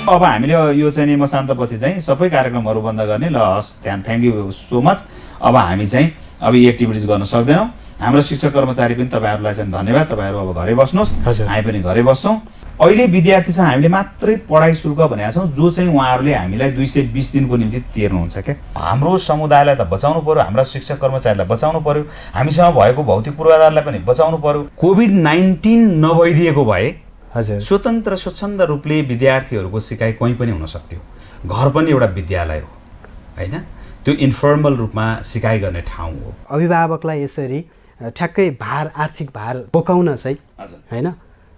अब हामीले यो चाहिँ नि मसान्तपछि चाहिँ सबै कार्यक्रमहरू बन्द गर्ने। ल हस्, थ्याङ्क यू सो मच। अब हामी चाहिँ अब यी एक्टिभिटिज गर्न सक्दैनौँ। हाम्रो शिक्षक कर्मचारी पनि तपाईँहरूलाई चाहिँ धन्यवाद। तपाईँहरू अब घरै बस्नुहोस्, हामी पनि घरै बस्छौँ। अहिले विद्यार्थीसँग हामीले मात्रै पढाइ शुल्क भनेका छौँ, जो चाहिँ उहाँहरूले हामीलाई 220 दिनको निम्ति तिर्नुहुन्छ क्या। हाम्रो समुदायलाई त बचाउनु पर्यो, हाम्रा शिक्षक कर्मचारीलाई बचाउनु पर्यो, हामीसँग भएको भौतिक पूर्वाधारलाई पनि बचाउनु पर्यो। कोभिड-19 नभइदिएको भए स्वतन्त्र स्वच्छन्द रूपले विद्यार्थीहरूको सिकाइ कहीँ पनि हुन सक्थ्यो। घर पनि एउटा विद्यालय हो होइन, त्यो इन्फर्मल रूपमा सिकाइ गर्ने ठाउँ हो। अभिभावकलाई यसरी ठ्याक्कै भार, आर्थिक भार बोकाउन चाहिँ होइन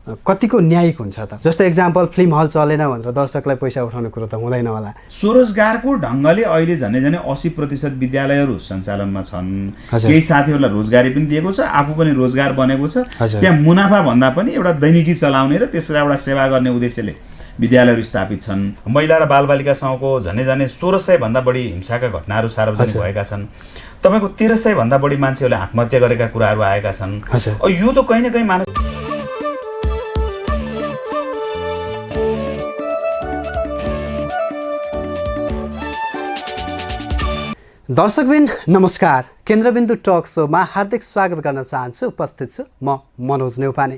कतिको न्यायिक हुन्छ त? जस्तो एक्जाम्पल, फिल्म हल चलेन भनेर दर्शकलाई पैसा उठाउने कुरो त हुँदैन होला। स्वरोजगारको ढङ्गले अहिले झनै 80% विद्यालयहरू सञ्चालनमा छन्। केही साथीहरूलाई रोजगारी पनि दिएको छ, आफू पनि रोजगार बनेको छ। त्यहाँ मुनाफा भन्दा पनि एउटा दैनिकी चलाउने र त्यसलाई एउटा सेवा गर्ने उद्देश्यले विद्यालयहरू स्थापित छन्। महिला र बालबालिकासँगको झनै 1600 भन्दा बढी हिंसाका घटनाहरू सार्वजनिक भएका छन्। तपाईँको 1300 भन्दा बढी मान्छेहरूले आत्महत्या गरेका कुराहरू आएका छन्। यो त कहीँ न कहीँ मानव दर्शकबिन नमस्कार। केन्द्रबिन्दु टक शोमा हार्दिक स्वागत गर्न चाहन्छु। उपस्थित छु म मनोज नेउपाने।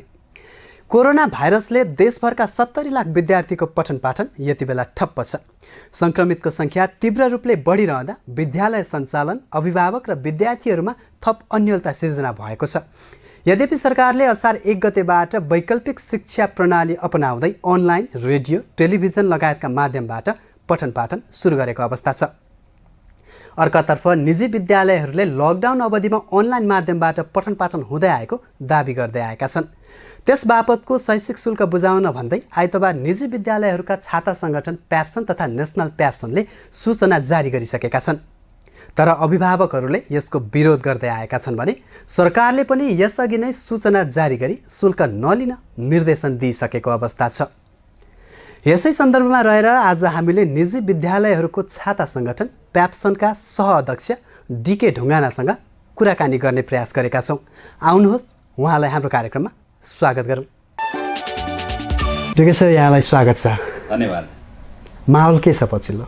कोरोना भाइरसले देशभरका 70 लाख विद्यार्थीको पठन पाठन यति बेला ठप्प छ। संक्रमितको संख्या तीव्र रूपले बढिरहँदा विद्यालय सञ्चालन, अभिभावक र विद्यार्थीहरूमा थप अन्योलता सिर्जना भएको छ। यद्यपि सरकारले असार 1 गतेबाट वैकल्पिक शिक्षा प्रणाली अपनाउँदै अनलाइन, रेडियो, टेलिभिजन लगायतका माध्यमबाट पठन पाठन सुरु गरेको अवस्था छ। अर्कातर्फ निजी विद्यालयहरूले लकडाउन अवधिमा अनलाइन माध्यमबाट पठन पाठन हुँदै आएको दाबी गर्दै आएका छन्। त्यस बापतको शैक्षिक शुल्क बुझाउन भन्दै आइतबार निजी विद्यालयहरूका छाता सङ्गठन प्याप्सन तथा नेसनल प्याप्सनले सूचना जारी गरिसकेका छन्। तर अभिभावकहरूले यसको विरोध गर्दै आएका छन् भने सरकारले पनि यसअघि नै सूचना जारी गरी शुल्क नलिन निर्देशन दिइसकेको अवस्था छ। यसै सन्दर्भमा रहेर आज हामीले निजी विद्यालयहरूको छाता सङ्गठन प्याप्सनका सह-अध्यक्ष DK ढुङ्गानासँग कुराकानी गर्ने प्रयास गरेका छौँ। आउनुहोस् उहाँलाई हाम्रो कार्यक्रममा स्वागत गरौँ। DK सर, यहाँलाई स्वागत छ। धन्यवाद। माहौल के छ पछिल्लो?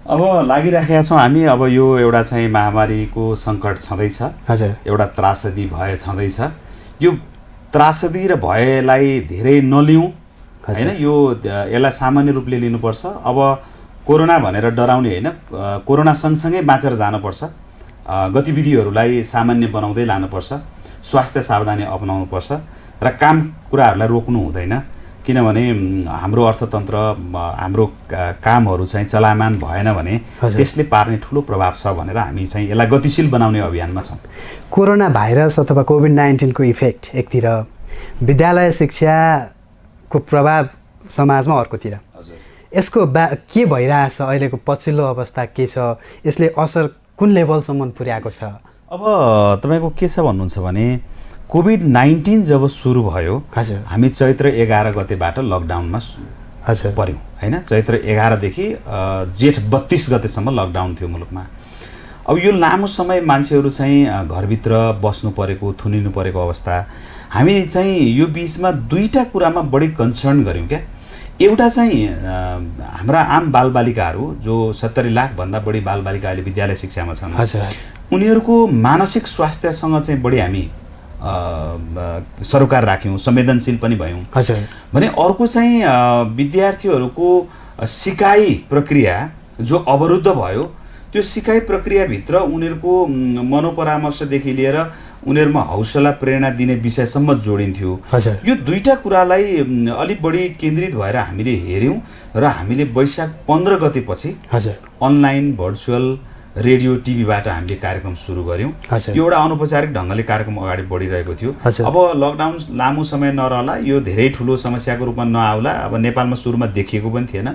अब लागिराखेका छौँ हामी। अब यो एउटा चाहिँ महामारीको सङ्कट छँदैछ, एउटा त्रासदी भय छँदैछ। यो त्रासदी र भयलाई धेरै नलिउँ होइन, यसलाई सामान्य रूपले लिनुपर्छ। अब कोरोना भनेर डराउने होइन, कोरोना सँगसँगै बाँचेर जानुपर्छ। गतिविधिहरूलाई सामान्य बनाउँदै लानुपर्छ, स्वास्थ्य सावधानी अपनाउनुपर्छ र काम कुराहरूलाई रोक्नु हुँदैन। किनभने हाम्रो अर्थतन्त्र, हाम्रो कामहरू चाहिँ चलायमान भएन भने त्यसले पार्ने ठुलो प्रभाव छ भनेर हामी चाहिँ यसलाई गतिशील बनाउने अभियानमा छौँ। कोरोना भाइरस अथवा कोभिड-19 को इफेक्ट एकतिर, विद्यालय शिक्षाको प्रभाव समाजमा अर्कोतिर, यसको के भइरहेछ? अहिलेको पछिल्लो अवस्था के छ? यसले असर कुन लेभलसम्म पुर्याएको छ? अब तपाईँको के छ भन्नुहुन्छ भने कोभिड-19 जब सुरु भयो हामी चैत्र 11 गतेबाट लकडाउनमा पर्यौँ होइन। चैत्र 11 देखि जेठ 32 गतेसम्म लकडाउन थियो मुलुकमा। अब यो लामो समय मान्छेहरू चाहिँ घरभित्र बस्नु परेको, थुनिनु परेको अवस्था। हामी चाहिँ यो बिचमा दुईवटा कुरामा बढी कन्सर्न गऱ्यौँ क्या। एउटा चाहिँ हाम्रा आम बालबालिकाहरू, जो 70 लाख भन्दा बढी बालबालिका अहिले विद्यालय शिक्षामा छन्, उनीहरूको मानसिक स्वास्थ्यसँग चाहिँ बढी हामी सरोकार राख्यौँ, संवेदनशील पनि भयौँ भने। अर्को चाहिँ विद्यार्थीहरूको सिकाइ प्रक्रिया जो अवरुद्ध भयो, त्यो सिकाइ प्रक्रियाभित्र उनीहरूको मनोपरामर्शदेखि लिएर उनीहरूमा हौसला प्रेरणा दिने विषयसम्म जोडिन्थ्यो। यो दुईटा कुरालाई अलिक बढी केन्द्रित भएर हामीले हेऱ्यौँ र हामीले वैशाख 15 गतेपछि अनलाइन, भर्चुअल, रेडियो, टिभीबाट हामीले कार्यक्रम सुरु गऱ्यौँ। यो एउटा अनौपचारिक ढङ्गले कार्यक्रम अगाडि बढिरहेको थियो। अब लकडाउन लामो समय नरहला, यो धेरै ठुलो समस्याको रूपमा नआउला। अब नेपालमा सुरुमा देखिएको पनि थिएन,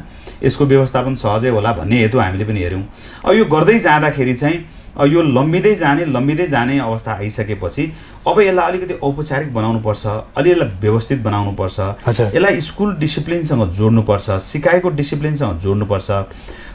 यसको व्यवस्थापन सहजै होला भन्ने हेतु हामीले पनि हेऱ्यौँ। अब यो गर्दै जाँदाखेरि चाहिँ यो लम्बिँदै जाने अवस्था आइसकेपछि अब यसलाई अलिकति औपचारिक बनाउनुपर्छ, अलि यसलाई व्यवस्थित बनाउनुपर्छ, यसलाई स्कुल डिसिप्लिनसँग जोड्नुपर्छ, सिकाइको डिसिप्लिनसँग जोड्नुपर्छ।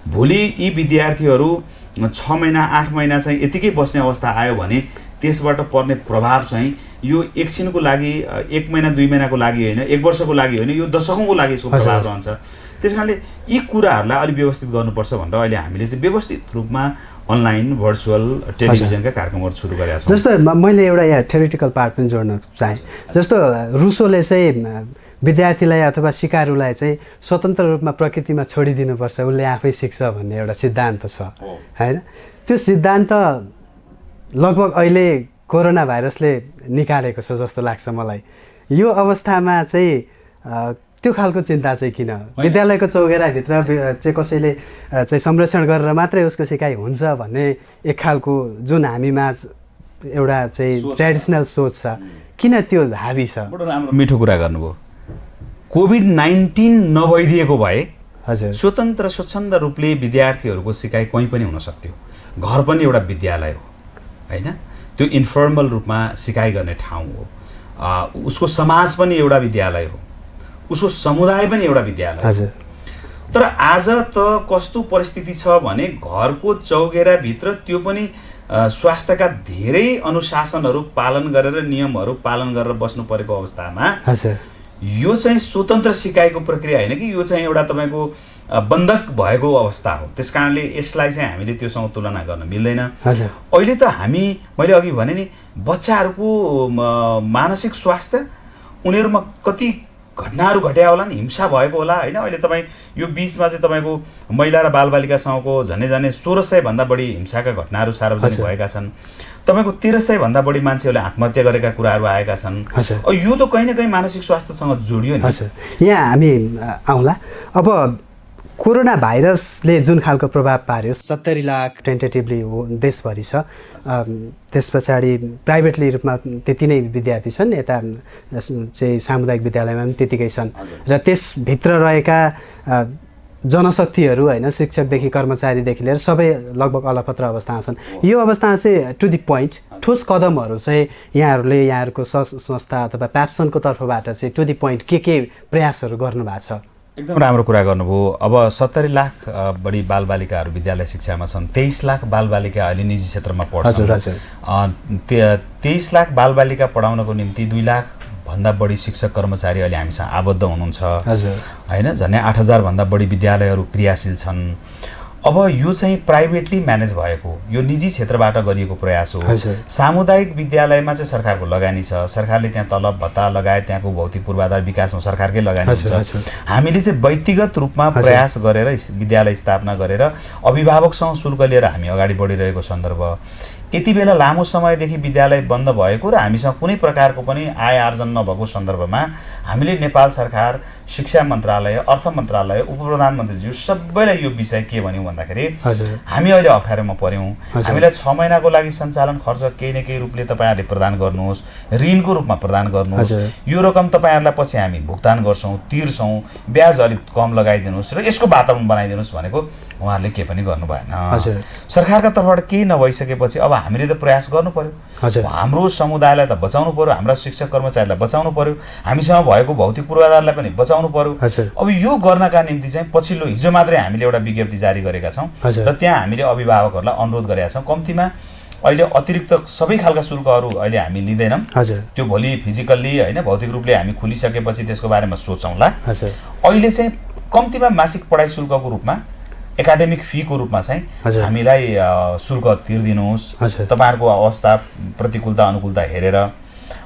भोलि यी विद्यार्थीहरू 6 महिना 8 महिना चाहिँ यतिकै बस्ने अवस्था आयो भने त्यसबाट पर्ने प्रभाव चाहिँ यो एकछिनको लागि 1 महिना 2 महिनाको लागि होइन, 1 वर्षको लागि होइन, यो दशकौँको लागि यसको प्रभाव रहन्छ। त्यस कारणले यी कुराहरूलाई अलिक व्यवस्थित गर्नुपर्छ भनेर अहिले हामीले चाहिँ व्यवस्थित रूपमा अनलाइन भर्चुअल टेलिभिजनका कार्यक्रमहरू सुरु गरेका छौँ। जस्तो मैले एउटा यहाँ थ्योरिटिकल पार्ट पनि जोड्न चाहेँ। जस्तो रुसोले चाहिँ विद्यार्थीलाई अथवा सिकारुलाई चाहिँ स्वतन्त्र रूपमा प्रकृतिमा छोडिदिनुपर्छ, उसले आफै सिक्छ भन्ने एउटा सिद्धान्त छ होइन। त्यो सिद्धान्त लगभग अहिले कोरोना भाइरसले निकालेको छ जस्तो लाग्छ मलाई। यो अवस्थामा चाहिँ त्यो खालको चिन्ता चाहिँ किन? विद्यालयको चौघेराभित्र चाहिँ कसैले चाहिँ संरक्षण गरेर मात्रै उसको सिकाइ हुन्छ भन्ने एक खालको जुन हामीमा एउटा चाहिँ ट्रेडिसनल सोच छ, किन त्यो हाबी छ? बडो राम्रो मिठो कुरा गर्नुभयो। कोभिड-19 नभइदिएको भए हजुर स्वतन्त्र स्वच्छन्द रूपले विद्यार्थीहरूको सिकाइ कहीँ पनि हुन सक्थ्यो। घर पनि एउटा विद्यालय हो होइन, त्यो इन्फर्मल रूपमा सिकाइ गर्ने ठाउँ हो। उसको समाज पनि एउटा विद्यालय हो, उसको समुदाय पनि एउटा विद्यालय हो। तर आज त कस्तो परिस्थिति छ भने घरको चौघेराभित्र त्यो पनि स्वास्थ्यका धेरै अनुशासनहरू पालन गरेर नियमहरू पालन गरेर बस्नु परेको अवस्थामा यो चाहिँ स्वतन्त्र सिकाइको प्रक्रिया होइन कि यो चाहिँ एउटा तपाईँको बन्धक भएको अवस्था हो। त्यस कारणले यसलाई चाहिँ हामीले त्योसँग तुलना गर्न मिल्दैन। अहिले त मैले अघि भने नि बच्चाहरूको मानसिक स्वास्थ्य, उनीहरूमा कति घटनाहरू घट्या होला नि, हिंसा भएको होला होइन। अहिले तपाईँ यो बिचमा चाहिँ तपाईँको महिला र बालबालिकासँगको झनै 1600 भन्दा बढी हिंसाका घटनाहरू सार्वजनिक भएका छन्। तपाईँको 1300 भन्दा बढी मान्छेहरूले आत्महत्या गरेका कुराहरू आएका छन्। यो त कहीँ न कहीँ मानसिक स्वास्थ्यसँग जोडियो नि। यहाँ हामी आउँला। अब कोरोना भाइरसले जुन खालको प्रभाव पार्यो, 70 लाख टेन्टेटिभली हो देशभरि छ। त्यस पछाडि प्राइभेटली रूपमा त्यति नै विद्यार्थी छन्, यता चाहिँ सामुदायिक विद्यालयमा पनि त्यतिकै छन्। र त्यसभित्र रहेका जनशक्तिहरू होइन, शिक्षकदेखि कर्मचारीदेखि लिएर सबै लगभग अलपत्र अवस्थामा छन्। यो अवस्थामा चाहिँ टु दि पोइन्ट ठोस कदमहरू चाहिँ यहाँहरूले यहाँहरूको संस्था अथवा प्याप्सनको तर्फबाट चाहिँ टु दि पोइन्ट के प्रयासहरू गर्नुभएको छ? एकदम राम्रो कुरा गर्नुभयो। अब 70 लाख बढी बालबालिकाहरू विद्यालय शिक्षामा छन्। 23 लाख बालबालिका अहिले निजी क्षेत्रमा पढ्छन्। 23 लाख बालबालिका पढाउनको निम्ति 2 लाख भन्दा बढी शिक्षक कर्मचारी अहिले हामीसँग आबद्ध हुनुहुन्छ होइन। झन्डै 8000 भन्दा बढी विद्यालयहरू क्रियाशील छन्। अब यो चाहिँ प्राइभेटली म्यानेज भएको, यो निजी क्षेत्रबाट गरिएको प्रयास हो। सामुदायिक विद्यालयमा चाहिँ सरकारको लगानी छ। सरकारले त्यहाँ तलब भत्ता लगायत त्यहाँको भौतिक पूर्वाधार विकासमा सरकारकै लगानी हुन्छ। हामीले चाहिँ व्यक्तिगत रूपमा प्रयास गरेर विद्यालय स्थापना गरेर अभिभावकसँग शुल्क लिएर हामी अगाडि बढिरहेको सन्दर्भ। यति बेला लामो समयदेखि विद्यालय बन्द भएको र हामीसँग कुनै प्रकारको पनि आय आर्जन नभएको सन्दर्भमा हामीले नेपाल सरकार, शिक्षा मन्त्रालय, अर्थ मन्त्रालय, उपप्रधानमन्त्रीज्यू सबैलाई यो विषय के भन्यौँ भन्दाखेरि हामी अहिले अप्ठ्यारोमा पर्यौँ। हामीलाई 6 महिनाको लागि सञ्चालन खर्च केही न केही रूपले तपाईँहरूले प्रदान गर्नुहोस्, ऋणको रूपमा प्रदान गर्नुहोस्। यो रकम तपाईँहरूलाई पछि हामी भुक्तान गर्छौँ, तिर्छौँ, ब्याज अलिक कम लगाइदिनुहोस् र यसको वातावरण बनाइदिनुहोस् भनेको उहाँहरूले के पनि गर्नु भएन। सरकारका तर्फबाट केही नभइसकेपछि अब हामीले त प्रयास गर्नु पर्यो। हाम्रो समुदायलाई त बचाउनु पर्यो, हाम्रा शिक्षक कर्मचारीलाई बचाउनु पर्यो, हामीसँग भएको भौतिक पूर्वाधारलाई पनि बचाउनु पर्यो। अब यो गर्नका निम्ति चाहिँ पछिल्लो हिजो मात्रै हामीले एउटा विज्ञप्ति जारी गरेका छौँ र त्यहाँ हामीले अभिभावकहरूलाई अनुरोध गरेका छौँ कम्तीमा अहिले अतिरिक्त सबै खालका शुल्कहरू अहिले हामी लिँदैनौँ। त्यो भोलि फिजिकल्ली होइन भौतिक रूपले हामी खुलिसकेपछि त्यसको बारेमा सोचौँला। अहिले चाहिँ कम्तीमा मासिक पढाइ शुल्कको रूपमा, एकाडेमिक फीको रूपमा चाहिँ हामीलाई शुल्क तिर्दिनुहोस्। तपाईँहरूको अवस्था प्रतिकूलता अनुकूलता हेरेर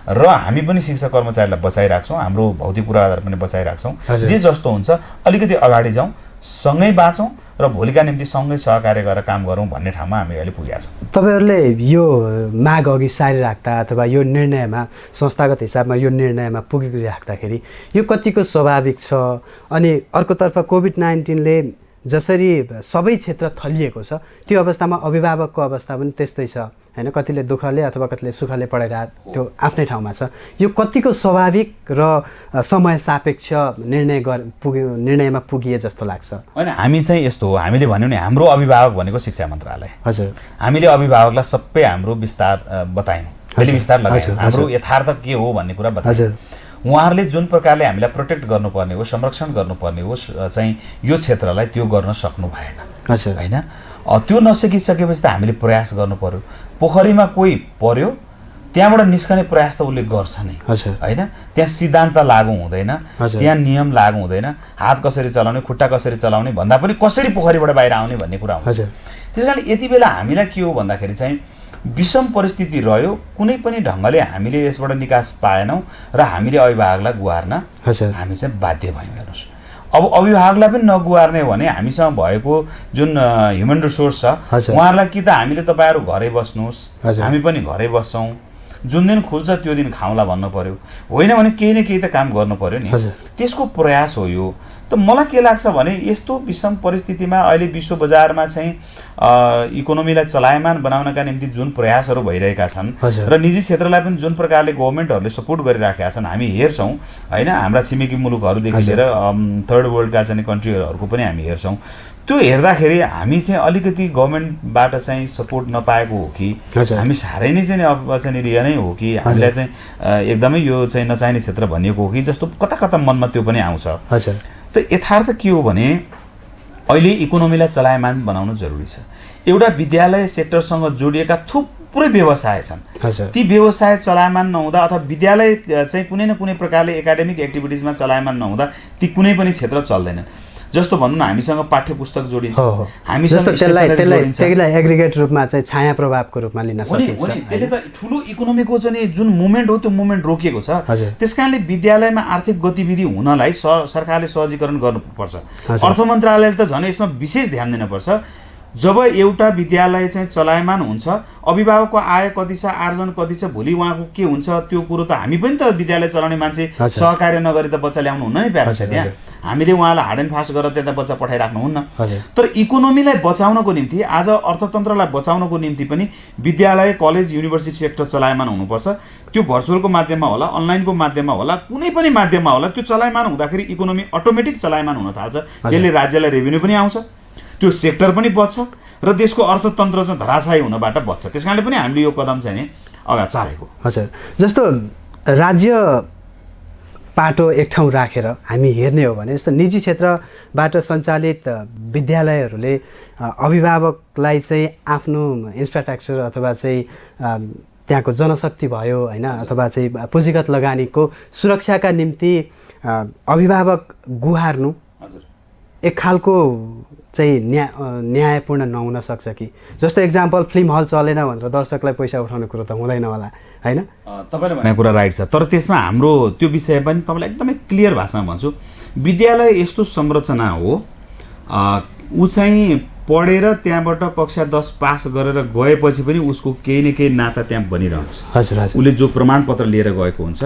र हामी पनि शिक्षक कर्मचारीलाई बचाइराख्छौँ, हाम्रो भौतिक पूर्वाधार पनि बचाइराख्छौँ। जे जस्तो हुन्छ अलिकति अगाडि जाउँ, सँगै बाँचौँ र भोलिका निम्ति सँगै सहकार्य गरेर काम गरौँ भन्ने ठाउँमा हामी अहिले पुगेका छौँ। तपाईँहरूले यो माग अघि सारिराख्दा अथवा यो निर्णयमा संस्थागत हिसाबमा यो निर्णयमा पुगिराख्दाखेरि यो कतिको स्वाभाविक छ? अनि अर्कोतर्फ कोभिड-19ले जसरी सबै क्षेत्र थलिएको छ त्यो अवस्थामा अभिभावकको अवस्था पनि त्यस्तै छ होइन। कतिले दुःखले अथवा कतिले सुखले पढाइरहेको त्यो आफ्नै ठाउँमा छ। यो कतिको स्वाभाविक र समय सापेक्ष निर्णयमा पुगिए जस्तो लाग्छ? होइन, हामी चाहिँ यस्तो हो, हामीले भन्यौँ नि हाम्रो अभिभावक भनेको शिक्षा मन्त्रालय। हामीले अभिभावकलाई सबै हाम्रो विस्तार बतायौँ, फेरि विस्तार लगायौँ, हाम्रो यथार्थ के हो भन्ने कुरा बतायौँ। उहाँहरूले जुन प्रकारले हामीलाई प्रोटेक्ट गर्नुपर्ने हो, संरक्षण गर्नुपर्ने हो चाहिँ यो क्षेत्रलाई त्यो गर्न सक्नु भएन होइन। त्यो नसकिसकेपछि त हामीले प्रयास गर्नु पर्यो। पोखरीमा कोही पर्यो त्यहाँबाट निस्कने प्रयास त उसले गर्छ नै होइन। त्यहाँ सिद्धान्त लागू हुँदैन, त्यहाँ नियम लागू हुँदैन, हात कसरी चलाउने खुट्टा कसरी चलाउने भन्दा पनि कसरी पोखरीबाट बाहिर आउने भन्ने कुरा हुन्छ। त्यस कारण यति बेला हामीलाई के हो भन्दाखेरि चाहिँ विषम परिस्थिति रह्यो, कुनै पनि ढङ्गले हामीले यसबाट निकास पाएनौँ र हामीले अभिभावकलाई गुहार्न हामी चाहिँ बाध्य भयौँ। हेर्नुहोस्, अब अभिभावकलाई पनि नगुहार्ने हो भने हामीसँग भएको जुन ह्युमन रिसोर्स छ उहाँहरूलाई कि त हामीले तपाईँहरू घरै बस्नुहोस्, हामी पनि घरै बस्छौँ, जुन दिन खुल्छ त्यो दिन खाउँला भन्नु पर्यो, होइन भने केही न केही त काम गर्नु पर्यो नि। त्यसको प्रयास हो यो। त मलाई के लाग्छ भने यस्तो विषम परिस्थितिमा अहिले विश्व बजारमा चाहिँ इकोनोमीलाई चलायमान बनाउनका निम्ति जुन प्रयासहरू भइरहेका छन् र निजी क्षेत्रलाई पनि जुन प्रकारले गभर्मेन्टहरूले सपोर्ट गरिराखेका छन् हामी हेर्छौँ होइन। हाम्रा छिमेकी मुलुकहरूदेखि लिएर थर्ड वर्ल्डका चाहिँ कन्ट्रीहरूको पनि हामी हेर्छौँ। त्यो हेर्दाखेरि हामी चाहिँ अलिकति गभर्मेन्टबाट चाहिँ सपोर्ट नपाएको हो कि हामी साह्रै नै चाहिँ अवचनीय नै हो कि हामीलाई चाहिँ एकदमै यो चाहिँ नचाहिने क्षेत्र भनिएको हो कि जस्तो कता कता मनमा त्यो पनि आउँछ। त यथार्थ के हो भने अहिले इकोनोमीलाई चलायमान बनाउनु जरुरी छ। एउटा विद्यालय सेक्टरसँग जोडिएका थुप्रै व्यवसाय छन्, ती व्यवसाय चलायमान नहुँदा अथवा विद्यालय चाहिँ कुनै न कुनै प्रकारले एकाडेमिक एक्टिभिटिजमा चलायमान नहुँदा ती कुनै पनि क्षेत्र चल्दैनन्। जस्तो भन्नु न, हामीसँग पाठ्य पुस्तक जोडिन्छ, हामीसँग त्यसलाई एग्रिगेट रूपमा चाहिँ छाया प्रभावको रूपमा लिन सकिन्छ। त्यसले त ठुलो इकोनोमीको चाहिँ जुन मुभमेन्ट हो त्यो मुभमेन्ट रोकिएको छ। त्यसकारणले विद्यालयमा आर्थिक गतिविधि हुनलाई सरकारले सहजीकरण गर्नुपर्छ। अर्थ मन्त्रालयले त झन् यसमा विशेष ध्यान दिनुपर्छ। जब एउटा विद्यालय चाहिँ चलायमान हुन्छ, अभिभावकको आय कति छ, आर्जन कति छ, भोलि उहाँको के हुन्छ त्यो कुरो त हामी पनि त विद्यालय चलाउने मान्छे सहकार्य नगरी त बच्चा ल्याउनु हुन्न नि प्यारो छ। त्यहाँ हामीले उहाँलाई हार्ड एन्ड फास्ट गरेर त्यता बच्चा पठाइराख्नुहुन्न। तर इकोनोमीलाई बचाउनको निम्ति, आज अर्थतन्त्रलाई बचाउनको निम्ति पनि विद्यालय कलेज युनिभर्सिटी सेक्टर चलायमान हुनुपर्छ। त्यो भर्चुअलको माध्यममा होला, अनलाइनको माध्यममा होला, कुनै पनि माध्यममा होला, त्यो चलायमान हुँदाखेरि इकोनोमी अटोमेटिक चलायमान हुन थाल्छ। त्यसले राज्यलाई रेभेन्यू पनि आउँछ, त्यो सेक्टर पनि बच्छ र देशको अर्थतन्त्र चाहिँ धराशायी हुनबाट बच्छ। त्यस कारणले पनि हामीले यो कदम चाहिँ नि अगाडि चालेको। हजुर, जस्तो राज्य पाटो एक ठाउँ राखेर हामी हेर्ने हो भने जस्तो निजी क्षेत्रबाट सञ्चालित विद्यालयहरूले अभिभावकलाई चाहिँ आफ्नो इन्फ्रास्ट्रक्चर अथवा चाहिँ त्यहाँको जनशक्ति भयो होइन, अथवा चाहिँ पुँजीगत लगानीको सुरक्षाका निम्ति अभिभावक गुहार्नु एक खालको चाहिँ न्यायपूर्ण नहुन सक्छ कि? जस्तो एक्जाम्पल, फिल्म हल चलेन भनेर दर्शकलाई पैसा उठाउने कुरो त हुँदैन होला होइन। तपाईँले भनेको कुरा राइट छ, तर त्यसमा हाम्रो त्यो विषय पनि तपाईँलाई एकदमै क्लियर भाषामा भन्छु। विद्यालय यस्तो संरचना हो, ऊ चाहिँ पढेर त्यहाँबाट कक्षा 10 पास गरेर गएपछि पनि उसको केही न केही नाता त्यहाँ बनिरहन्छ। उसले जो प्रमाणपत्र लिएर गएको हुन्छ,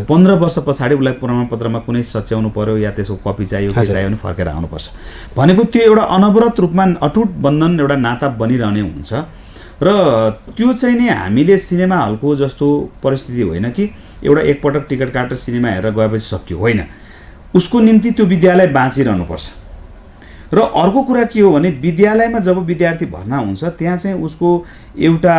15 वर्ष पछाडि उसलाई प्रमाणपत्रमा कुनै सच्याउनु पर्यो या त्यसको कपी चाहियो के चाहियो भने फर्केर आउनुपर्छ भनेको त्यो एउटा अनवरत रूपमा अटुट बन्धन एउटा नाता बनिरहने हुन्छ। र त्यो चाहिँ नि हामीले सिनेमा हलको जस्तो परिस्थिति होइन कि एउटा एकपटक टिकट काटेर सिनेमा हेरेर गएपछि सक्यो, होइन। उसको निम्ति त्यो विद्यालय बाँचिरहनुपर्छ। र अर्को कुरा के हो भने विद्यालयमा जब विद्यार्थी भर्ना हुन्छ त्यहाँ चाहिँ उसको एउटा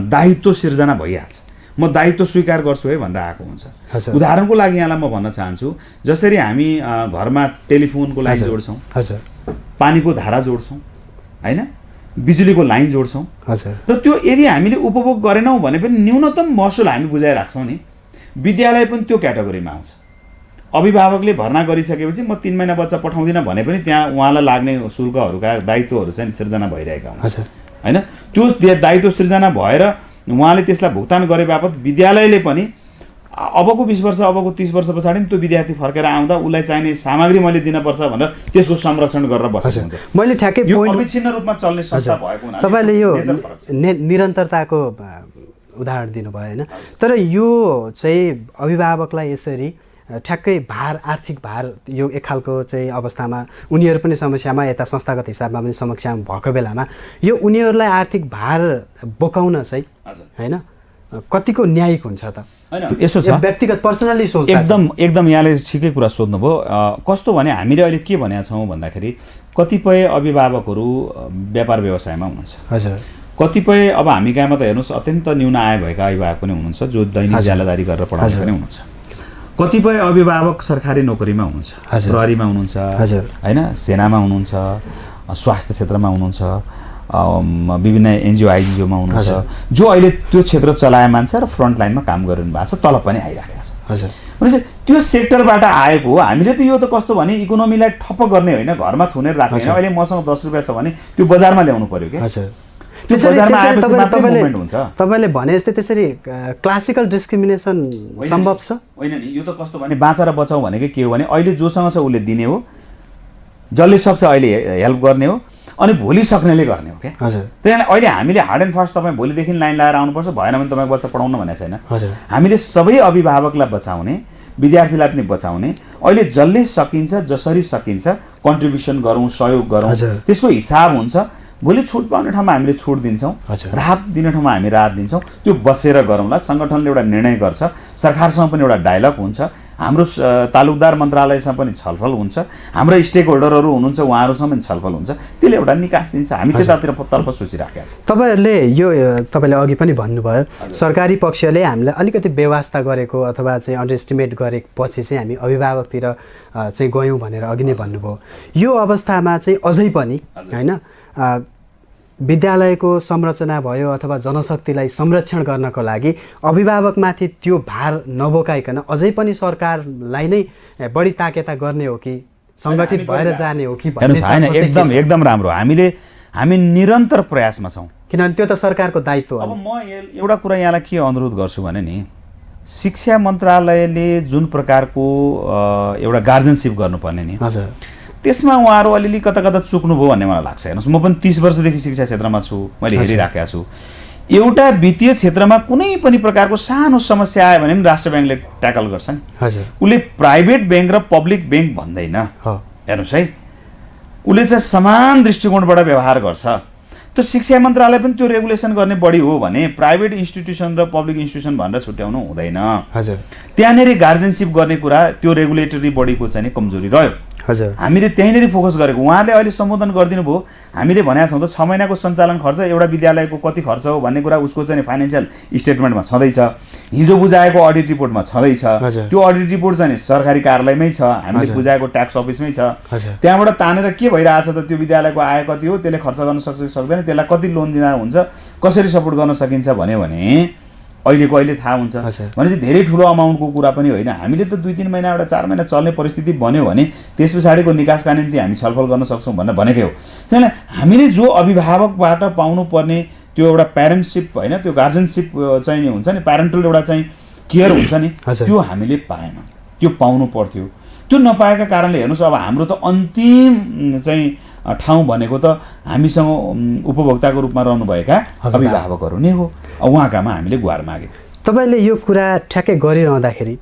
दायित्व सिर्जना भइहाल्छ। म दायित्व स्वीकार गर्छु है भनेर आएको हुन्छ। उदाहरणको लागि यहाँलाई म भन्न चाहन्छु, जसरी हामी घरमा टेलिफोनको लाइन जोड्छौँ, पानीको धारा जोड्छौँ होइन, बिजुलीको लाइन जोड्छौँ, र त्यो यदि हामीले उपभोग गरेनौँ भने पनि न्यूनतम महसुल हामी बुझाइराख्छौँ नि, विद्यालय पनि त्यो क्याटेगोरीमा आउँछ। अभिभावकले भर्ना गरिसकेपछि म 3 महिना बच्चा पठाउँदिनँ भने पनि त्यहाँ उहाँलाई लाग्ने शुल्कहरूका दायित्वहरू चाहिँ सिर्जना भइरहेका हुन्छ होइन। त्यो दायित्व सिर्जना भएर उहाँले त्यसलाई भुक्तान गरे बापत विद्यालयले पनि अबको 20 वर्ष अबको 30 वर्ष पछाडि पनि त्यो विद्यार्थी फर्केर आउँदा उसलाई चाहिने सामग्री मैले दिनुपर्छ भनेर त्यसको संरक्षण गरेर बसेको हुन्छ। मैले ठ्याक्कै अविच्छिन्न रूपमा चल्ने संस्था भएको हुनाले तपाईँले यो निरन्तरताको उदाहरण दिनुभयो होइन। तर यो चाहिँ अभिभावकलाई यसरी ठ्याक्कै भार, आर्थिक भार, यो एक खालको चाहिँ अवस्थामा उनीहरू पनि समस्यामा, यता संस्थागत हिसाबमा पनि समस्यामा भएको बेलामा यो उनीहरूलाई आर्थिक भार बोकाउन चाहिँ होइन कतिको न्यायिक हुन्छ त? होइन, यसो छ, व्यक्तिगत पर्सनली सोच एकदम यहाँले ठिकै कुरा सोध्नुभयो। कस्तो भने हामीले अहिले के भनेका छौँ भन्दाखेरि कतिपय अभिभावकहरू व्यापार व्यवसायमा हुनुहुन्छ। हजुर, कतिपय अब हामी कहाँमा त हेर्नुहोस् अत्यन्त न्यून आय भएका अभिभावक पनि हुनुहुन्छ जो दैनिक ज्यालादारी गरेर पढाउने पनि हुनुहुन्छ। कतिपय अभिभावक सरकारी नोकरीमा हुनुहुन्छ, प्रहरीमा हुनुहुन्छ होइन, सेनामा हुनुहुन्छ, स्वास्थ्य क्षेत्रमा हुनुहुन्छ, विभिन्न एनजिओ आइजिओमा हुनुहुन्छ जो अहिले त्यो क्षेत्र चलाए मान्छे र फ्रन्ट लाइनमा काम गरिरहनु भएको छ, तलब पनि आइराखेको छ। हजुर, भनेपछि त्यो सेक्टरबाट आएको हो। हामीले त यो त कस्तो भने इकोनोमीलाई ठप्प गर्ने होइन, घरमा थुनेर राख्ने होइन। अहिले मसँग 10 रुपियाँ छ भने त्यो बजारमा ल्याउनु पर्यो क्या। त्यो बजारमा आएपछि मात्रै मुभमेन्ट हुन्छ। तपाईँले भने जस्तै त्यसरी क्लासिकल डिस्क्रिमिनेसन सम्भव छ होइन नि। यो त कस्तो भने बाँचा र बचाऊ भनेको के हो भने अहिले जोसँग छ उसले दिने हो, जसले सक्छ अहिले हेल्प गर्ने हो, अनि भोलि सक्नेले गर्ने हो क्या। हजुर, त्यही अहिले हामीले हार्ड एन्ड फास्ट तपाईँ भोलिदेखि लाइन लगाएर आउनुपर्छ, भएन भने तपाईँको बच्चा पढाउन भनेको छैन। हामीले सबै अभिभावकलाई बचाउने, विद्यार्थीलाई पनि बचाउने, अहिले जसले सकिन्छ जसरी सकिन्छ कन्ट्रिब्युसन गरौँ, सहयोग गरौँ, त्यसको हिसाब हुन्छ। भोलि छुट पाउने ठाउँमा हामीले छुट दिन्छौँ, राहत दिने ठाउँमा हामी राहत दिन्छौँ। त्यो बसेर गरौँला। सङ्गठनले एउटा निर्णय गर्छ, सरकारसँग पनि एउटा डायलग हुन्छ, हाम्रो तालुकदार मन्त्रालयसँग पनि छलफल हुन्छ, हाम्रो स्टेक होल्डरहरू हुनुहुन्छ उहाँहरूसँग पनि छलफल हुन्छ। त्यसले एउटा निकास दिन्छ। हामी त्यतातिर तर्फ सोचिराखेका छौँ। तपाईँहरूले यो तपाईँले अघि पनि भन्नुभयो सरकारी पक्षले हामीलाई अलिकति बेवास्ता गरेको अथवा चाहिँ अन्डर एस्टिमेट गरेपछि चाहिँ हामी अभिभावकतिर चाहिँ गयौँ भनेर अघि नै भन्नुभयो। यो अवस्थामा चाहिँ अझै पनि होइन विद्यालयको संरचना भयो अथवा जनशक्तिलाई संरक्षण गर्नको लागि अभिभावकमाथि त्यो भार नबोकाइकन अझै पनि सरकारलाई नै बढी ताकेता गर्ने हो कि सङ्गठित भएर जाने हो कि भन्ने हैन। एकदम राम्रो। हामी निरन्तर प्रयासमा छौँ, किनभने त्यो त सरकारको दायित्व हो। अब म एउटा कुरा यहाँलाई के अनुरोध गर्छु भने नि, शिक्षा मन्त्रालयले जुन प्रकारको एउटा गार्जेनसिप गर्नुपर्ने नि, त्यसमा उहाँहरू अलिअलि कता कता चुक्नुभयो भन्ने मलाई लाग्छ। हेर्नुहोस्, म पनि 30 वर्षदेखि शिक्षा क्षेत्रमा छु, मैले हेरिराखेको छु। एउटा वित्तीय क्षेत्रमा कुनै पनि प्रकारको सानो समस्या आयो भने पनि राष्ट्र ब्याङ्कले ट्याकल गर्छ नि। उसले प्राइभेट ब्याङ्क र पब्लिक ब्याङ्क भन्दैन। हेर्नुहोस् है, उसले चाहिँ समान दृष्टिकोणबाट व्यवहार गर्छ। त्यो शिक्षा मन्त्रालय पनि त्यो रेगुलेसन गर्ने बढी हो भने प्राइभेट इन्स्टिट्युसन र पब्लिक इन्स्टिट्युसन भनेर छुट्याउनु हुँदैन। त्यहाँनिर गार्जेनसिप गर्ने कुरा त्यो रेगुलेटरी बडीको चाहिँ कमजोरी रह्यो। हामीले त्यहीँनिर फोकस गरेको। उहाँले अहिले सम्बोधन गरिदिनु भयो। हामीले भनेका छौँ त 6 महिनाको सञ्चालन खर्च एउटा विद्यालयको कति खर्च हो भन्ने कुरा उसको चाहिँ फाइनेन्सियल स्टेटमेन्टमा छँदैछ, हिजो बुझाएको अडिट रिपोर्टमा छँदैछ। त्यो अडिट रिपोर्ट चाहिँ सरकारी कार्यालयमै छ, हामीले बुझाएको ट्याक्स अफिसमै छ। त्यहाँबाट तानेर के भइरहेछ त, त्यो विद्यालयको आय कति हो, त्यसले खर्च गर्न सक्छ कि सक्दैन, त्यसलाई कति लोन दिँदा हुन्छ, कसरी सपोर्ट गर्न सकिन्छ भन्यो भने अहिले थाहा हुन्छ। भनेपछि धेरै ठुलो अमाउन्टको कुरा पनि होइन। हामीले त 2-3 महिना एउटा 4 महिना चल्ने परिस्थिति बन्यो भने त्यस पछाडिको निकासका निम्ति हामी छलफल गर्न सक्छौँ भनेर भनेकै हो। त्यसैले हामीले जो अभिभावकबाट पाउनुपर्ने त्यो एउटा प्यारेन्टसिप होइन, त्यो गार्जेनसिप चाहिँ हुन्छ नि, प्यारेन्टल एउटा चाहिँ केयर हुन्छ नि, त्यो हामीले पाएनौँ। त्यो पाउनु पर्थ्यो। त्यो नपाएका कारणले हेर्नुहोस्, अब हाम्रो त अन्तिम चाहिँ ठाउँ भनेको त हामीसँग उपभोक्ताको रूपमा रहनुभएका अभिभावकहरू नै हो। उहाँकामा हामीले गुहार मागे। तपाईँले यो कुरा ठ्याक्कै गरिरहँदाखेरि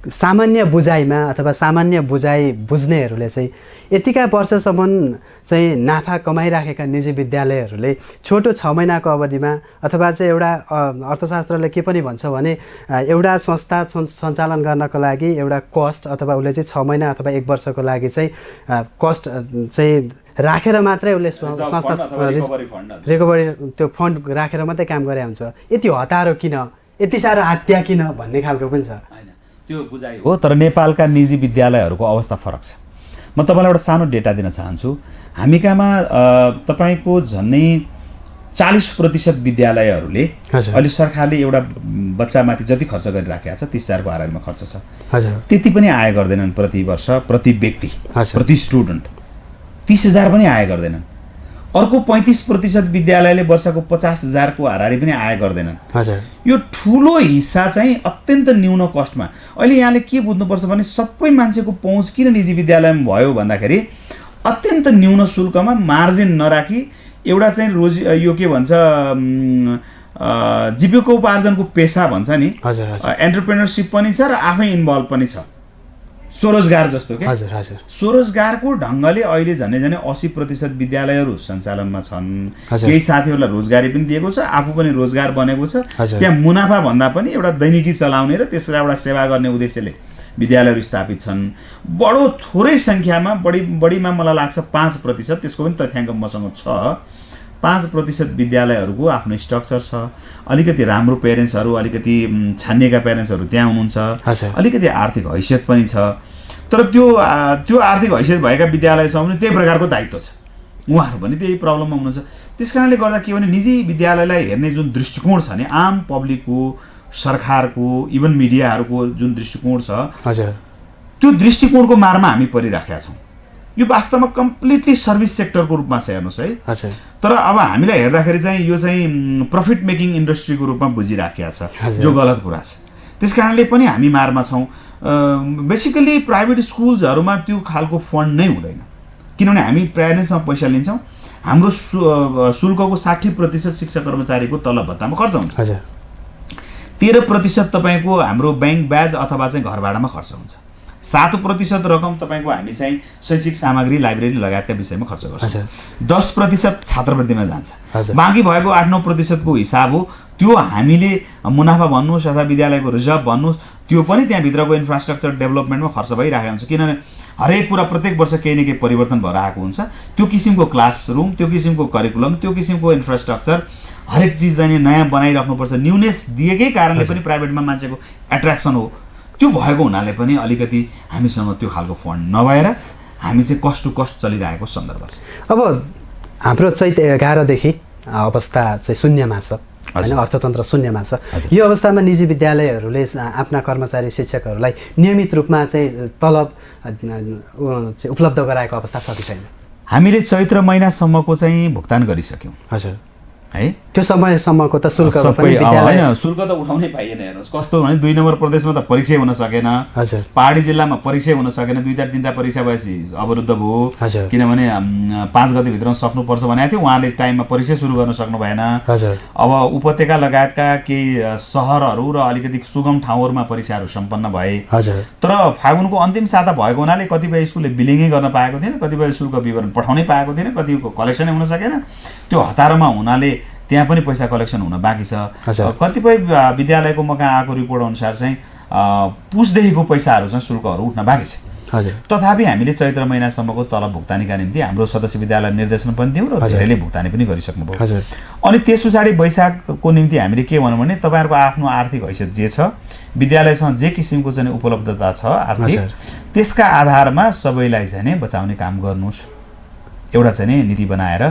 सामान्य बुझाइमा अथवा सामान्य बुझाइ बुझ्नेहरूले चाहिँ यतिका वर्षसम्म चाहिँ नाफा कमाइराखेका निजी विद्यालयहरूले छोटो 6 महिनाको अवधिमा अथवा चाहिँ एउटा अर्थशास्त्रले के पनि भन्छ भने एउटा संस्था सञ्चालन गर्नको लागि एउटा कस्ट अथवा उसले चाहिँ 6 महिना अथवा 1 वर्षको लागि चाहिँ कस्ट चाहिँ राखेर मात्रै उसले संस्था रिकभरी त्यो फन्ड राखेर मात्रै काम गरे हुन्छ। यति हतारो किन, यति साह्रो हत्या किन भन्ने खालको पनि छ। त्यो बुझाइ हो। तर नेपालका निजी विद्यालयहरूको अवस्था फरक छ। म तपाईँलाई एउटा सानो डेटा दिन चाहन्छु। हामी कहाँमा तपाईँको झन्नै 40% विद्यालयहरूले अहिले सरकारले एउटा बच्चामाथि जति खर्च गरिराखेको छ 30,000 को हाराहारीमा खर्च छ, त्यति पनि आय गर्दैनन् प्रति वर्ष, प्रति व्यक्ति, प्रति स्टुडेन्ट 30,000 पनि आय गर्दैनन्। अर्को 35% विद्यालयले वर्षको 50,000 को हाराहारी पनि आय गर्दैनन्। यो ठुलो हिस्सा चाहिँ अत्यन्त न्यून कस्टमा। अहिले यहाँले के बुझ्नुपर्छ भने सबै मान्छेको पहुँच किन निजी विद्यालयमा भयो भन्दाखेरि अत्यन्त न्यून शुल्कमा मार्जिन नराखी एउटा चाहिँ यो के भन्छ जीविकोपार्जनको पेसा भन्छ नि, एन्टरप्रेन्योरसिप पनि छ र आफै इन्भल्भ पनि छ, स्वरोजगार जस्तो के। स्वरोजगारको ढङ्गले अहिले झनै 80% विद्यालयहरू सञ्चालनमा छन्। केही साथीहरूलाई रोजगारी पनि दिएको छ, आफू पनि रोजगार बनेको छ। त्यहाँ मुनाफा भन्दा पनि एउटा दैनिकी चलाउने र त्यसलाई एउटा सेवा गर्ने उद्देश्यले विद्यालयहरू स्थापित छन्। बडो थोरै सङ्ख्यामा, बढीमा मलाई लाग्छ 5%, त्यसको पनि तथ्याङ्क मसँग छ। 5% विद्यालयहरूको आफ्नो स्ट्रक्चर छ, अलिकति राम्रो पेरेन्ट्सहरू, अलिकति छानिएका पेरेन्ट्सहरू त्यहाँ हुनुहुन्छ, अलिकति आर्थिक हैसियत पनि छ। तर त्यो आर्थिक हैसियत भएका विद्यालयसँग पनि त्यही प्रकारको दायित्व छ, उहाँहरू पनि त्यही प्रब्लममा हुनुहुन्छ। त्यस कारणले गर्दा के भने निजी विद्यालयलाई हेर्ने जुन दृष्टिकोण छ नि आम पब्लिकको सरकारको इभन मिडियाहरूको जुन दृष्टिकोण छ त्यो दृष्टिकोणको मारमा हामी परिराखेका छौँ। यो वास्तवमा कम्प्लिटली सर्भिस सेक्टरको रूपमा छ हेर्नुहोस् है। तर अब हामीलाई हेर्दाखेरि चाहिँ यो चाहिँ प्रफिट मेकिङ इन्डस्ट्रीको रूपमा बुझिराखेका छ जो गलत कुरा छ। त्यस कारणले पनि हामी मारमा छौँ। बेसिकली प्राइभेट स्कुल्सहरूमा त्यो खालको फन्ड नै हुँदैन किनभने हामी प्यारेन्ट्ससँग पैसा लिन्छौँ। हाम्रो शुल्कको 60% शिक्षक कर्मचारीको तलब भत्तामा खर्च हुन्छ। 13% तपाईँको हाम्रो ब्याङ्क ब्याज अथवा चाहिँ घर भाडामा खर्च हुन्छ। 7% रकम तपाईँको हामी चाहिँ शैक्षिक सामग्री लाइब्रेरी लगायतका विषयमा खर्च गर्छौँ। 10% छात्रवृत्तिमा जान्छ। बाँकी भएको 8-9% को हिसाब हो त्यो हामीले मुनाफा भन्नुहोस् अथवा विद्यालयको रिजर्भ भन्नुहोस् त्यो पनि त्यहाँभित्रको इन्फ्रास्ट्रक्चर डेभलपमेन्टमा खर्च भइरहेको हुन्छ किनभने हरेक कुरा प्रत्येक वर्ष केही न केही परिवर्तन भएर आएको हुन्छ। त्यो किसिमको क्लासरुम, त्यो किसिमको करिकुलम, त्यो किसिमको इन्फ्रास्ट्रक्चर हरेक चिज चाहिँ नयाँ बनाइराख्नुपर्छ। न्युनेस दिएकै कारणले पनि प्राइभेटमा मान्छेको एट्र्याक्सन हो। त्यो भएको हुनाले पनि अलिकति हामीसँग त्यो खालको फन्ड नभएर हामी चाहिँ कस्ट टु कस्ट चलिरहेको सन्दर्भ छ। अब हाम्रो चैत 11 देखि अवस्था चाहिँ शून्यमा छ हैन, अर्थतन्त्र शून्यमा छ। यो अवस्थामा निजी विद्यालयहरूले आफ्ना कर्मचारी शिक्षकहरूलाई नियमित रूपमा चाहिँ तलब उपलब्ध गराएको अवस्था छ कि छैन? हामीले चैत्र महिनासम्मको चाहिँ भुक्तान गरिसक्यौँ है। त्यो समयसम्मको त शुल्क होइन, शुल्क त उठाउनै पाइएन। हेर्नुहोस् कस्तो भने 2 नम्बर प्रदेशमा त परीक्षै हुन सकेन, पहाडी जिल्लामा परीक्षै हुन सकेन। 2-3टा परीक्षा भएपछि अवरुद्ध भयो किनभने 5 गतेभित्रमा सक्नुपर्छ भनेको थियो। उहाँले टाइममा परीक्षा सुरु गर्न सक्नु भएन। अब उपत्यका लगायतका केही सहरहरू र अलिकति सुगम ठाउँहरूमा परीक्षाहरू सम्पन्न भए। तर फागुनको अन्तिम साता भएको हुनाले कतिपय स्कुलले बिलिङै गर्न पाएको थिएन, कतिपय शुल्क विवरण पठाउनै पाएको थिएन, कतिको कलेक्सनै हुन सकेन। त्यो हतारमा हुनाले त्यहाँ पनि पैसा कलेक्सन हुन बाँकी छ। कतिपय विद्यालयको म कहाँ आएको रिपोर्ट अनुसार चाहिँ पुसदेखिको पैसाहरू चाहिँ शुल्कहरू उठ्न बाँकी छ। तथापि हामीले चैत्र महिनासम्मको तलब भुक्तानीका निम्ति हाम्रो सदस्य विद्यालय निर्देशन पनि दियौँ र धेरैले भुक्तानी पनि गरिसक्नुभयो। अनि त्यस पछाडि वैशाखको निम्ति हामीले के भनौँ भने तपाईँहरूको आफ्नो आर्थिक हैसियत जे छ, विद्यालयसँग जे किसिमको चाहिँ उपलब्धता छ आर्थिक, त्यसका आधारमा सबैलाई चाहिँ बचाउने काम गर्नुहोस्, एउटा चाहिँ नीति बनाएर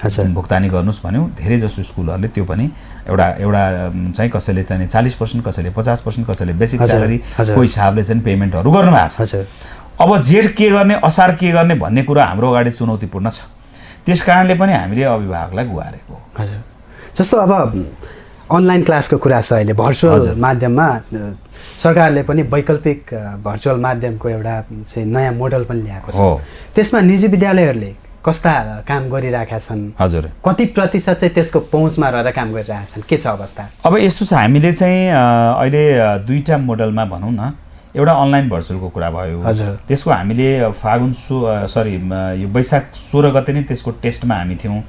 भुक्तानी गर्नुहोस् भन्यौँ। धेरै जसो स्कुलहरूले त्यो पनि एउटा चाहिँ कसैले चाहिँ 40%, कसैले 50%, कसैले बेसिक स्यालेरीको हिसाबले चाहिँ पेमेन्टहरू गर्नुभएको छ। अब जेठ के गर्ने, असार के गर्ने भन्ने कुरा हाम्रो अगाडि चुनौतीपूर्ण छ। त्यस कारणले पनि हामीले अभिभावकलाई गुहारेको। जस्तो अब अनलाइन क्लासको कुरा छ, अहिले भर्चुअल माध्यममा सरकारले पनि वैकल्पिक भर्चुअल माध्यमको एउटा चाहिँ नयाँ मोडल पनि ल्याएको छ। त्यसमा निजी विद्यालयहरूले कस्ता काम गरिरहेका छन्? हजुर, कति प्रतिशत चाहिँ त्यसको पहुँचमा रहेर काम गरिरहेका छन्? के छ अवस्था? अब यस्तो छ, हामीले चाहिँ अहिले 2टा मोडलमा भनौँ न, एउटा अनलाइन भर्चुअलको कुरा भयो। त्यसको हामीले यो वैशाख 16 गते नै त्यसको टेस्टमा हामी थियौँ।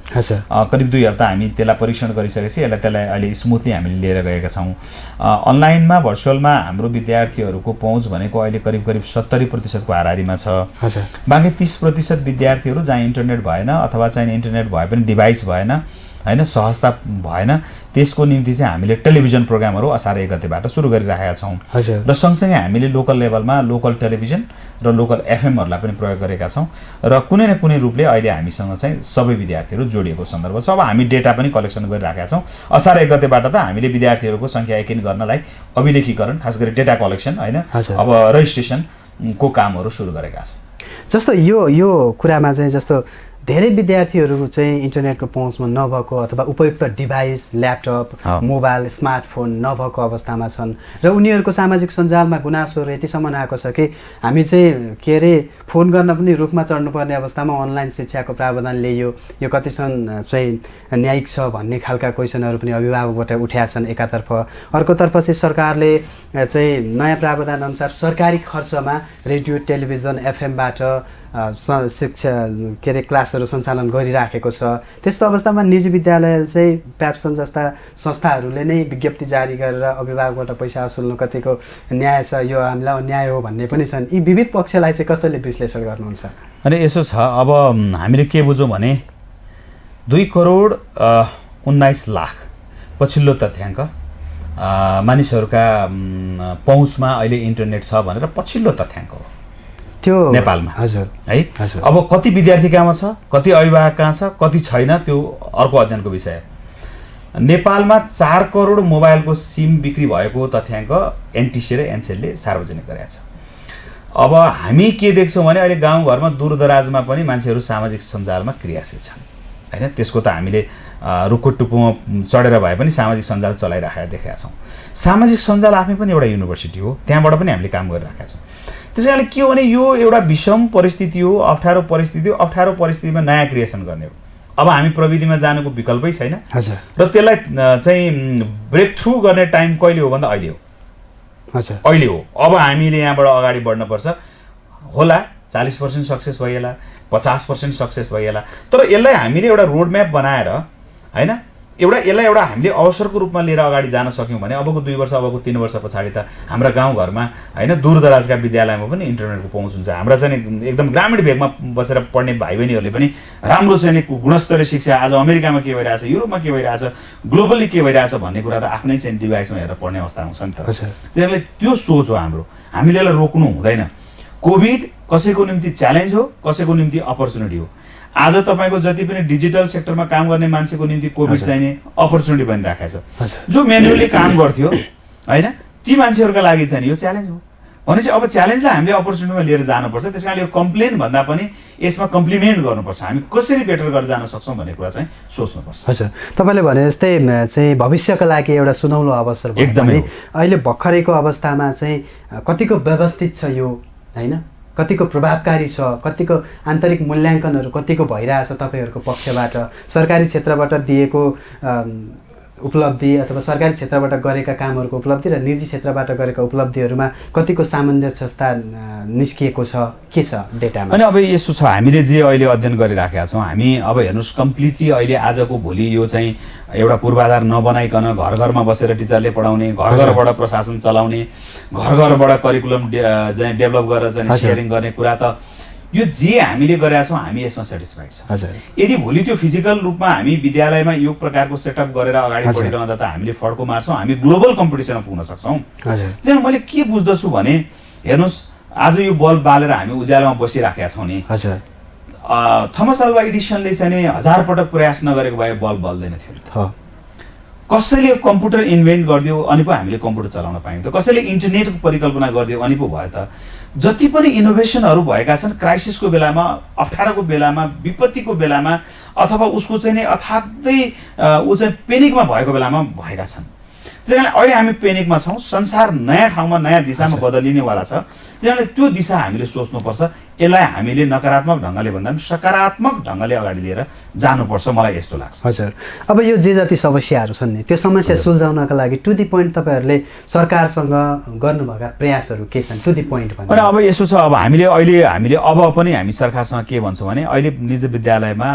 करिब 2 हप्ता हामी त्यसलाई परीक्षण गरिसकेपछि त्यसलाई अहिले स्मुथली हामीले लिएर गएका छौँ। अनलाइनमा भर्चुअलमा हाम्रो विद्यार्थीहरूको पहुँच भनेको अहिले करिब 70% को हाराहारीमा छ। बाँकी 30% विद्यार्थीहरू जहाँ इन्टरनेट भएन अथवा चाहिँ इन्टरनेट भए पनि डिभाइस भएन हैन, सहजता भएन, त्यसको निम्ति चाहिँ हामीले टेलिभिजन प्रोग्रामहरू असार 1 गतेबाट सुरु गरिरहेका छौँ। र सँगसँगै हामीले लोकल लेभलमा लोकल टेलिभिजन र लोकल एफएमहरूलाई पनि प्रयोग गरेका छौँ। र कुनै न कुनै रूपले अहिले हामीसँग चाहिँ सबै विद्यार्थीहरू जोडिएको सन्दर्भ छ। अब हामी डेटा पनि कलेक्सन गरिरहेका छौँ। असार 1 गतेबाट त हामीले विद्यार्थीहरूको सङ्ख्या एकिन गर्नलाई अभिलेखीकरण, खास गरी डेटा कलेक्सन हैन, अब रजिस्ट्रेसनको कामहरू सुरु गरेका छौँ। जस्तो यो कुरामा चाहिँ जस्तो धेरै विद्यार्थीहरू चाहिँ इन्टरनेटको पहुँचमा नभएको अथवा उपयुक्त डिभाइस, ल्यापटप, मोबाइल, स्मार्टफोन नभएको अवस्थामा छन् र उनीहरूको सामाजिक सञ्जालमा गुनासोहरू यतिसम्म आएको छ कि हामी चाहिँ के अरे फोन गर्न पनि रुखमा चढ्नुपर्ने अवस्थामा अनलाइन शिक्षाको प्रावधान ल्याइयो, यो कतिसम्म चाहिँ न्यायिक छ भन्ने खालका क्वेसनहरू पनि अभिभावकबाट उठाएका छन् एकातर्फ। अर्कोतर्फ चाहिँ सरकारले चाहिँ नयाँ प्रावधान अनुसार सरकारी खर्चमा रेडियो, टेलिभिजन, एफएमबाट शिक्षा के अरे क्लासहरू सञ्चालन गरिराखेको छ। त्यस्तो अवस्थामा निजी विद्यालय चाहिँ प्याप्सन जस्ता संस्थाहरूले नै विज्ञप्ति जारी गरेर अभिभावकबाट पैसा असुल्नु कतिको न्याय छ, यो हामीलाई अन्याय हो भन्ने पनि छन्। यी विविध पक्षलाई चाहिँ कसैले विश्लेषण गर्नुहुन्छ? अनि यसो छ, अब हामीले के बुझौँ भने 2,19,00,000 पछिल्लो तथ्याङ्क मानिसहरूका पहुँचमा अहिले इन्टरनेट छ भनेर पछिल्लो तथ्याङ्क हो। त्यो नेपालमा। हजुर है अब कति विद्यार्थी कहाँमा छ, कति अभिभावक कहाँ छ, कति छैन, त्यो अर्को अध्ययनको विषय। नेपालमा 4 करोड मोबाइलको सिम बिक्री भएको तथ्याङ्क एनटिसी र एनसेलले सार्वजनिक गरेका छ। अब हामी के देख्छौँ भने अहिले गाउँघरमा दूरदराजमा पनि मान्छेहरू सामाजिक सञ्जालमा क्रियाशील छन् होइन। त्यसको त हामीले रुखको टुप्पोमा चढेर भए पनि सामाजिक सञ्जाल चलाइराखेका देखेका छौँ। सामाजिक सञ्जाल आफै पनि एउटा युनिभर्सिटी हो, त्यहाँबाट पनि हामीले काम गरिराखेका छौँ। त्यस कारणले के हो भने यो एउटा विषम परिस्थिति हो, अप्ठ्यारो परिस्थिति हो। अप्ठ्यारो परिस्थितिमा नयाँ क्रिएसन गर्ने हो। अब हामी प्रविधिमा जानुको विकल्पै छैन र त्यसलाई चाहिँ ब्रेक थ्रु गर्ने टाइम कहिले हो भन्दा अहिले हो। अहिले हो। अब हामीले यहाँबाट अगाडि बढ्नुपर्छ। होला 40% सक्सेस भइएला, 50% सक्सेस भइएला, तर यसलाई हामीले एउटा रोड म्याप बनाएर होइन यसलाई एउटा हामीले अवसरको रूपमा लिएर अगाडि जान सक्यौँ भने अबको 2 वर्ष अबको 3 वर्ष पछाडि त हाम्रा गाउँघरमा होइन दूरदराजका विद्यालयमा पनि इन्टरनेटको पहुँच हुन्छ। हाम्रा चाहिँ एकदम ग्रामीण भेगमा बसेर पढ्ने भाइ बहिनीहरूले पनि राम्रो चाहिँ गुणस्तरीय शिक्षा आज अमेरिकामा के भइरहेछ, युरोपमा के भइरहेछ, ग्लोबली के भइरहेछ भन्ने कुरा त आफ्नै चाहिँ डिभाइसमा हेरेर पढ्ने अवस्था आउँछ नि त। त्यसले त्यो सोच हो हाम्रो। हामीले यसलाई रोक्नु हुँदैन। कोभिड कसैको निम्ति च्यालेन्ज हो, कसैको निम्ति अपर्च्युनिटी हो। आज तपाईँको जति पनि डिजिटल सेक्टरमा काम गर्ने मान्छेको निम्ति कोभिड चाहिने अपर्च्युनिटी बनिराखेको छ। जो म्यानुअली काम गर्थ्यो होइन ती मान्छेहरूका लागि चाहिँ यो च्यालेन्ज हो। भनेपछि अब च्यालेन्जलाई हामीले अपर्च्युनिटीमा लिएर जानुपर्छ। त्यस कारणले यो कम्प्लेन भन्दा पनि यसमा कम्प्लिमेन्ट गर्नुपर्छ। हामी कसरी बेटर गरेर जान सक्छौँ भन्ने कुरा चाहिँ सोच्नुपर्छ। हजुर, तपाईँले भने जस्तै चाहिँ भविष्यको लागि एउटा सुनौलो अवसर एकदमै। अहिले भर्खरैको अवस्थामा चाहिँ कतिको व्यवस्थित छ यो होइन, कतिको प्रभावकारी छ, कतिको आन्तरिक मूल्याङ्कनहरू कतिको भइरहेछ तपाईँहरूको पक्षबाट, सरकारी क्षेत्रबाट दिएको उपलब्धि अथवा सरकारी क्षेत्रबाट गरेका कामहरूको उपलब्धि र निजी क्षेत्रबाट गरेका उपलब्धिहरूमा कतिको सामञ्जस्यता निस्किएको छ, के छ डेटामा? अनि अब यसो छ, हामीले जे अहिले अध्ययन गरिराखेका छौँ हामी अब हेर्नुहोस् कम्प्लिटली अहिले आजको भोलि यो चाहिँ एउटा पूर्वाधार नबनाइकन घर घरमा बसेर टिचरले पढाउने, घर घरबाट प्रशासन चलाउने, घर घरबाट करिकुलम चाहिँ डेभलप गरेर चाहिँ सेयरिङ गर्ने कुरा त यो जे हामीले गरेका छौँ हामी यसमा सेटिस्फाइड छ। यदि भोलि त्यो फिजिकल रूपमा हामी विद्यालयमा यो प्रकारको सेटअप गरेर अगाडि बढिरहँदा त हामीले फड्को मार्छौँ, हामी ग्लोबल कम्पिटिसनमा पुग्न सक्छौँ। त्यहाँ मैले के बुझ्दछु भने हेर्नुहोस् आज यो बल्ब बालेर हामी उज्यालोमा बसिराखेका छौँ नि, थमस अल्वा एडिसनले चाहिँ 1000 पटक प्रयास नगरेको भए बल्ब बल्दैन थियो। कसैले कम्प्युटर इन्भेन्ट गरिदियो अनि पो हामीले कम्प्युटर चलाउन पायौँ त, कसैले इन्टरनेटको परिकल्पना गरिदियो अनि पो भयो त। जति पनि इनोभेसनहरू भएका छन् क्राइसिसको बेलामा, अप्ठ्यारोको बेलामा, विपत्तिको बेलामा अथवा उसको चाहिँ नि अथात्तै ऊ चाहिँ पेनिकमा भएको बेलामा भएका छन्। त्यस कारणले अहिले हामी पेनिकमा छौँ, संसार नयाँ ठाउँमा नयाँ दिशामा बदलिनेवाला छ। त्यस कारणले त्यो दिशा हामीले सोच्नुपर्छ। यसलाई हामीले नकारात्मक ढङ्गले भन्दा पनि सकारात्मक ढङ्गले अगाडि लिएर जानुपर्छ, मलाई यस्तो लाग्छ। हजुर, अब यो जे जति समस्याहरू छन् नि त्यो समस्या सुल्झाउनका लागि टु दी पोइन्ट तपाईँहरूले सरकारसँग गर्नुभएका प्रयासहरू के छन् टु दी पोइन्ट भन्ने? अनि अब यसो छ, अब हामीले अब पनि हामी सरकारसँग के भन्छौँ भने अहिले निजी विद्यालयमा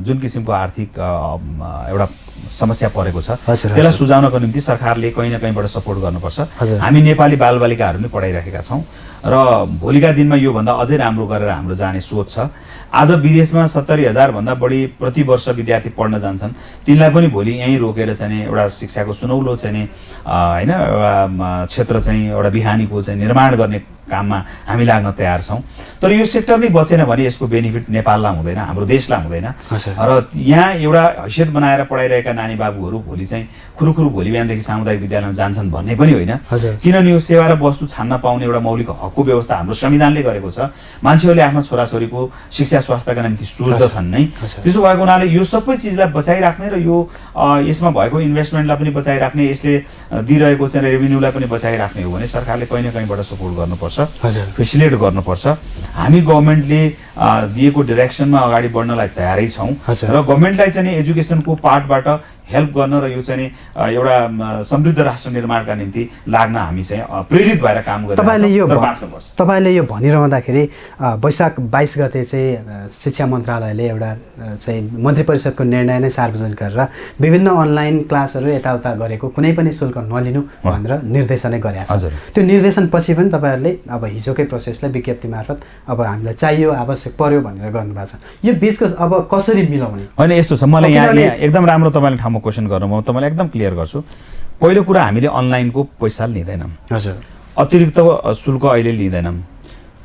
जुन किसिमको आर्थिक एउटा समस्या परेको छ त्यसलाई सुझाउनको निम्ति सरकारले कहीँ न कहीँबाट सपोर्ट गर्नुपर्छ। हामी नेपाली बालबालिकाहरू पनि पढाइराखेका छौँ र भोलिका दिनमा योभन्दा अझै राम्रो गरेर हाम्रो जाने सोच छ। आज विदेशमा 70,000 भन्दा बढी प्रति वर्ष विद्यार्थी पढ्न जान्छन्। तिनलाई पनि भोलि यहीँ रोकेर चाहिँ एउटा शिक्षाको सुनौलो चाहिँ होइन एउटा क्षेत्र चाहिँ एउटा बिहानीको चाहिँ निर्माण गर्ने काममा हामी लाग्न तयार छौँ। तर यो सेक्टर नै बचेन भने यसको बेनिफिट नेपाललाई हुँदैन, हाम्रो देशलाई हुँदैन। र यहाँ एउटा हैसियत बनाएर पढाइरहेका नानी बाबुहरू भोलि चाहिँ खुरुखुरु भोलि बिहानदेखि सामुदायिक विद्यालयमा जान्छन् भन्ने पनि होइन। किनभने यो सेवा र वस्तु छान्न पाउने एउटा मौलिक हकको व्यवस्था हाम्रो संविधानले गरेको छ। मान्छेहरूले आफ्नो छोराछोरीको शिक्षा स्वास्थ्यका निम्ति सोच्दछन् नै। त्यसो भएको हुनाले यो सबै चिजलाई बचाइराख्ने र यो यसमा भएको इन्भेस्टमेन्टलाई पनि बचाइराख्ने, यसले दिइरहेको चाहिँ रेभिन्यूलाई पनि बचाइराख्ने हो भने सरकारले कहीँ न कहीँबाट सपोर्ट गर्नुपर्छ, फेसिलिटेट गर्नुपर्छ। हामी गभर्मेन्टले दिएको डिरेक्सनमा अगाडि बढ्नलाई तयारै छौँ र गभर्मेन्टलाई चाहिँ एजुकेसनको पार्टबाट हेल्प गर्न र यो चाहिँ एउटा समृद्ध राष्ट्र निर्माणका निम्ति लाग्न हामी चाहिँ प्रेरित भएर काम गरिरहेछौँ। तपाईँले यो भनिरहँदाखेरि वैशाख 22 गते चाहिँ शिक्षा मन्त्रालयले एउटा चाहिँ मन्त्री परिषदको निर्णय नै सार्वजनिक गरेर विभिन्न अनलाइन क्लासहरू यताउता गरेको कुनै पनि शुल्क नलिनु भनेर निर्देशनै गरेको छ। त्यो निर्देशनपछि पनि तपाईँहरूले अब हिजोकै प्रोसेसलाई विज्ञप्ति मार्फत अब हामीलाई चाहियो आवश्यक पर्यो भनेर गर्नुभएको छ। यो बिचको अब कसरी मिलाउने? होइन यस्तो छ, मलाई यहाँ एकदम राम्रो तपाईँले ठाउँमा क्वेसन गर्नु, म तपाईँलाई एकदम क्लियर गर्छु। पहिलो कुरा हामीले अनलाइनको पैसा लिँदैनौँ, हजुर, अतिरिक्त शुल्क अहिले लिँदैनौँ।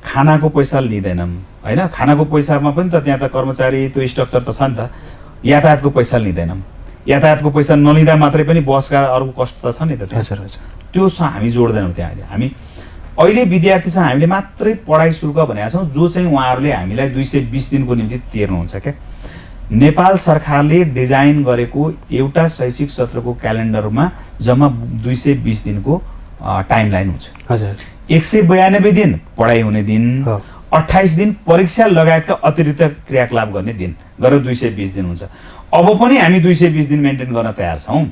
खानाको पैसा लिँदैनौँ होइन, खानाको पैसामा पनि त त्यहाँ त कर्मचारी त्यो स्ट्रक्चर त छ नि त। यातायातको पैसा लिँदैनौँ, यातायातको पैसा नलिँदा मात्रै पनि बसका अरू कष्ट त छ नि त त्यहाँ। त्यो हामी जोड्दैनौँ त्यहाँ। हामी अहिले विद्यार्थीसँग हामीले मात्रै पढाइ शुल्क भनेका छौँ, जो चाहिँ उहाँहरूले हामीलाई 220 दिनको निम्ति तिर्नुहुन्छ क्या। नेपाल सरकारले डिजाइन गरेको एउटा शैक्षिक सत्रको क्यालेन्डरमा जम्मा 220 दिनको टाइमलाइन हुन्छ। 192 दिन पढाइ हुने दिन, 28 दिन परीक्षा लगायतका अतिरिक्त क्रियाकलाप गर्ने दिन गरेर 220 दिन हुन्छ। अब पनि हामी 220 दिन मेन्टेन गर्न तयार छौँ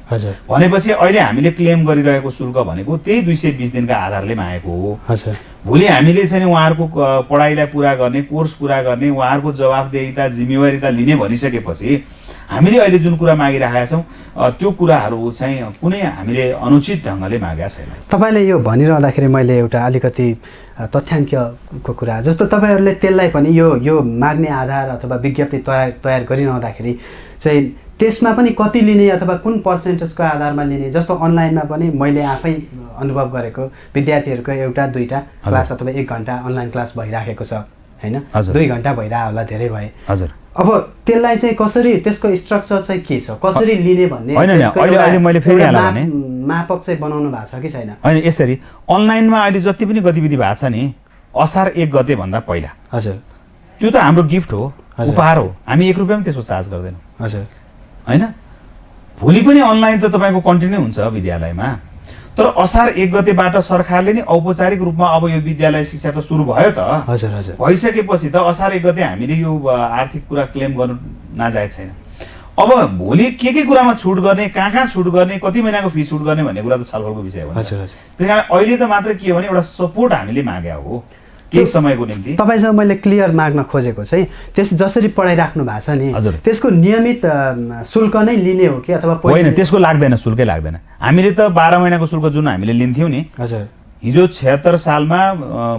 भनेपछि अहिले हामीले क्लेम गरिरहेको शुल्क भनेको त्यही 220 दिनका आधारले मागेको हो। भोलि हामीले चाहिँ उहाँहरूको पढाइलाई पुरा गर्ने, कोर्स पुरा गर्ने, उहाँहरूको जवाफदेहिता जिम्मेवारीता लिने भनिसकेपछि हामीले अहिले जुन कुरा मागिरहेका छौँ त्यो कुराहरू चाहिँ कुनै हामीले अनुचित ढङ्गले मागेका छैन। तपाईँले यो भनिरहँदाखेरि मैले एउटा अलिकति तथ्याङ्कको कुरा, जस्तो तपाईँहरूले त्यसलाई पनि यो माग्ने आधार अथवा विज्ञप्ति तयार गरिरहँदाखेरि चाहिँ त्यसमा पनि कति लिने अथवा कुन पर्सेन्टेजको आधारमा लिने, जस्तो अनलाइनमा पनि मैले आफै अनुभव गरेको विद्यार्थीहरूको एउटा दुईटा क्लास अथवा 1 घन्टा अनलाइन क्लास भइराखेको छ होइन, 2 घन्टा भइरह होला, धेरै भए। अब त्यसलाई चाहिँ कसरी, त्यसको स्ट्रक्चर चाहिँ के छ, कसरी लिने भन्ने अहिले मैले फेरि मापक चाहिँ बनाउनु भएको छ कि छैन? होइन, यसरी अनलाइनमा अहिले जति पनि गतिविधि भएको छ नि, असार 1 गते भन्दा पहिला त्यो त हाम्रो गिफ्ट हो, उपहार हो। हामी 1 रुपियाँ पनि त्यसको चार्ज गर्दैनौँ होइन। भोलि पनि अनलाइन त तपाईँको कन्टिन्यू हुन्छ विद्यालयमा, तर असार 1 गतेबाट सरकारले नि औपचारिक रूपमा अब यो विद्यालय शिक्षा त सुरु भयो त। भइसकेपछि त असार 1 गते हामीले यो आर्थिक कुरा क्लेम गर्नु नाजायज छैन। अब भोलि के कुरामा छुट गर्ने, कहाँ छुट गर्ने, कति महिनाको फी छुट गर्ने भन्ने कुरा त छलफलको विषय हो। त्यस कारण अहिले त मात्र के हो भने एउटा सपोर्ट हामीले मागेका हो केही समयको निम्ति। तपाईँसँग मैले क्लियर माग्न खोजेको चाहिँ त्यस जसरी पढाइराख्नु भएको छ नि त्यसको नियमित शुल्क नै लिने हो कि अथवा होइन? त्यसको लाग्दैन, शुल्कै लाग्दैन। हामीले त 12 महिनाको शुल्क जुन हामीले लिन्थ्यौँ नि, हिजो 76 सालमा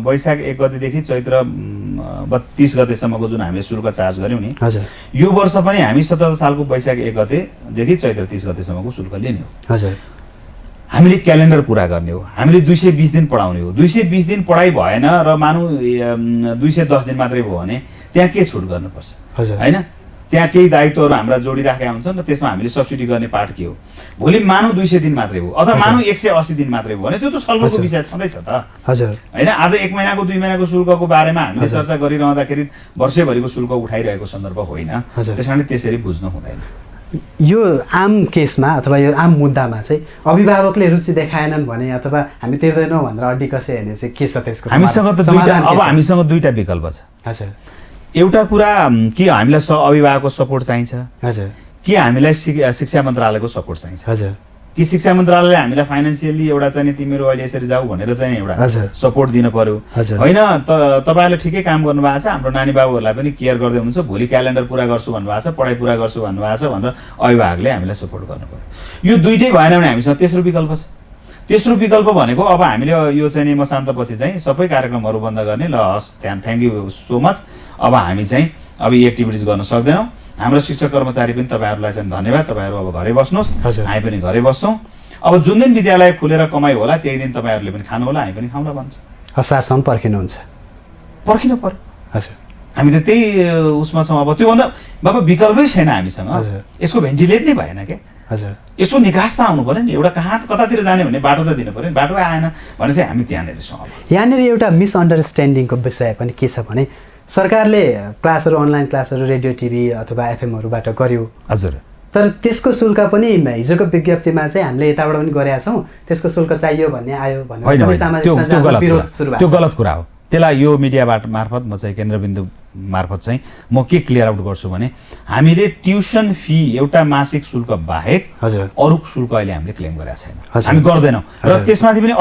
वैशाख 1 गतेदेखि चैत्र 32 गतेसम्मको जुन हामीले शुल्क चार्ज गऱ्यौँ नि, यो वर्ष पनि हामी 77 सालको वैशाख 1 गतेदेखि चैत्र 30 गतेसम्मको शुल्क लिने हो। हामीले क्यालेन्डर पुरा गर्ने हो, हामीले 220 दिन पढाउने हो। 220 दिन पढाइ भएन र मानौँ 210 दिन मात्रै भयो भने त्यहाँ के छुट गर्नुपर्छ होइन? त्यहाँ केही दायित्वहरू हाम्रा जोडिराखेका हुन्छन् र त्यसमा हामीले सब्सिडी गर्ने पार्ट के हो? भोलि मानौँ 200 दिन मात्रै भयो अथवा मानौँ 180 दिन मात्रै भयो भने त्यो त छलफलको विषय छँदैछ त होइन? आज 1 महिनाको 2 महिनाको शुल्कको बारेमा हामीले चर्चा गरिरहँदाखेरि वर्षैभरिको शुल्क उठाइरहेको सन्दर्भ होइन। त्यस कारण त्यसरी बुझ्नु हुँदैन। यो आम केसमा अथवा यो आम मुद्दामा चाहिँ अभिभावकले रुचि देखाएनन् भने अथवा हामी तिर्दैनौँ भनेर अड्डी कसे हेर्ने चाहिँ के छ त्यसको? हामीसँग त हामीसँग दुईटा विकल्प छ। एउटा कुरा कि हामीलाई अभिभावकको सपोर्ट चाहिन्छ, कि हामीलाई शिक्षा मन्त्रालयको सपोर्ट चाहिन्छ, कि शिक्षा मन्त्रालयले हामीलाई फाइनेन्सियली एउटा चाहिँ तिमीहरू अहिले यसरी जाऊ भनेर चाहिँ एउटा सपोर्ट दिनु पर्यो होइन? तपाईँहरूले ठिकै काम गर्नुभएको छ, हाम्रो नानी बाबुहरूलाई पनि केयर गर्दै हुनुहुन्छ, भोलि क्यालेन्डर पुरा गर्छु भन्नुभएको छ, पढाइ पुरा गर्छु भन्नुभएको छ भनेर अभिभावकले हामीलाई सपोर्ट गर्नु पर्यो। यो दुइटै भएन भने हामीसँग तेस्रो विकल्प छ। तेस्रो विकल्प भनेको अब हामीले यो चाहिँ नि मसान्तपछि चाहिँ सबै कार्यक्रमहरू बन्द गर्ने, ल हस् थ्याङ्क यू सो मच, अब हामी चाहिँ अब यी एक्टिभिटिज गर्न सक्दैनौँ, हाम्रो शिक्षक कर्मचारी पनि तपाईँहरूलाई चाहिँ धन्यवाद, तपाईँहरू अब घरै बस्नुहोस्, हामी पनि घरै बस्छौँ, अब जुन दिन विद्यालय खुलेर कमाइ होला त्यही दिन तपाईँहरूले पनि खानु होला, हामी पनि खाउँला भन्छ। असारसम्म पर्खिनुहुन्छ? पर्खिनु पर्यो। हजुर, हामी त त्यही उसमा छौँ। अब त्योभन्दा बाबा विकल्पै छैन हामीसँग, यसको भेन्टिलेट नै भएन क्या। हजुर, यसो निकास त आउनु पऱ्यो नि, एउटा कतातिर जाने भन्ने बाटो त दिनु पऱ्यो नि, बाटो आएन भने चाहिँ हामी त्यहाँनिर छौँ। यहाँनिर एउटा मिसअन्डरस्ट्यान्डिङको विषय पनि के छ भने सरकारले क्लासहरू अनलाइन क्लासहरू रेडियो टिभी अथवा एफएमहरूबाट गर्यो। हजुर, तर त्यसको शुल्क पनि हिजोको विज्ञप्तिमा चाहिँ हामीले यताबाट पनि गरेका छौँ, त्यसको शुल्क चाहियो भन्ने आयो भने त्यो गलत कुरा हो। त्यसलाई यो मिडियाबाट मार्फत म चाहिँ केन्द्रबिन्दु मार्फत चाहिँ म के क्लियर आउट गर्छु भने हामीले ट्युसन फी एउटा मासिक शुल्क बाहेक अरू शुल्क अहिले हामीले क्लेम गरेका छैन, हामी गर्दैनौँ। र त्यसमाथि पनि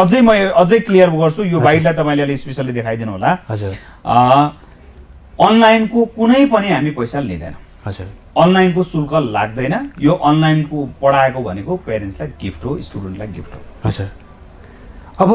अझै क्लियर गर्छु, यो बाइटलाई तपाईँले अलि स्पेसली देखाइदिनु होला। अनलाइनको कुनै पनि हामी पैसा लिँदैनौँ, अनलाइनको शुल्क लाग्दैन। यो अनलाइनको पढाएको भनेको पेरेन्ट्सलाई गिफ्ट हो, स्टुडेन्टलाई गिफ्ट हो। अब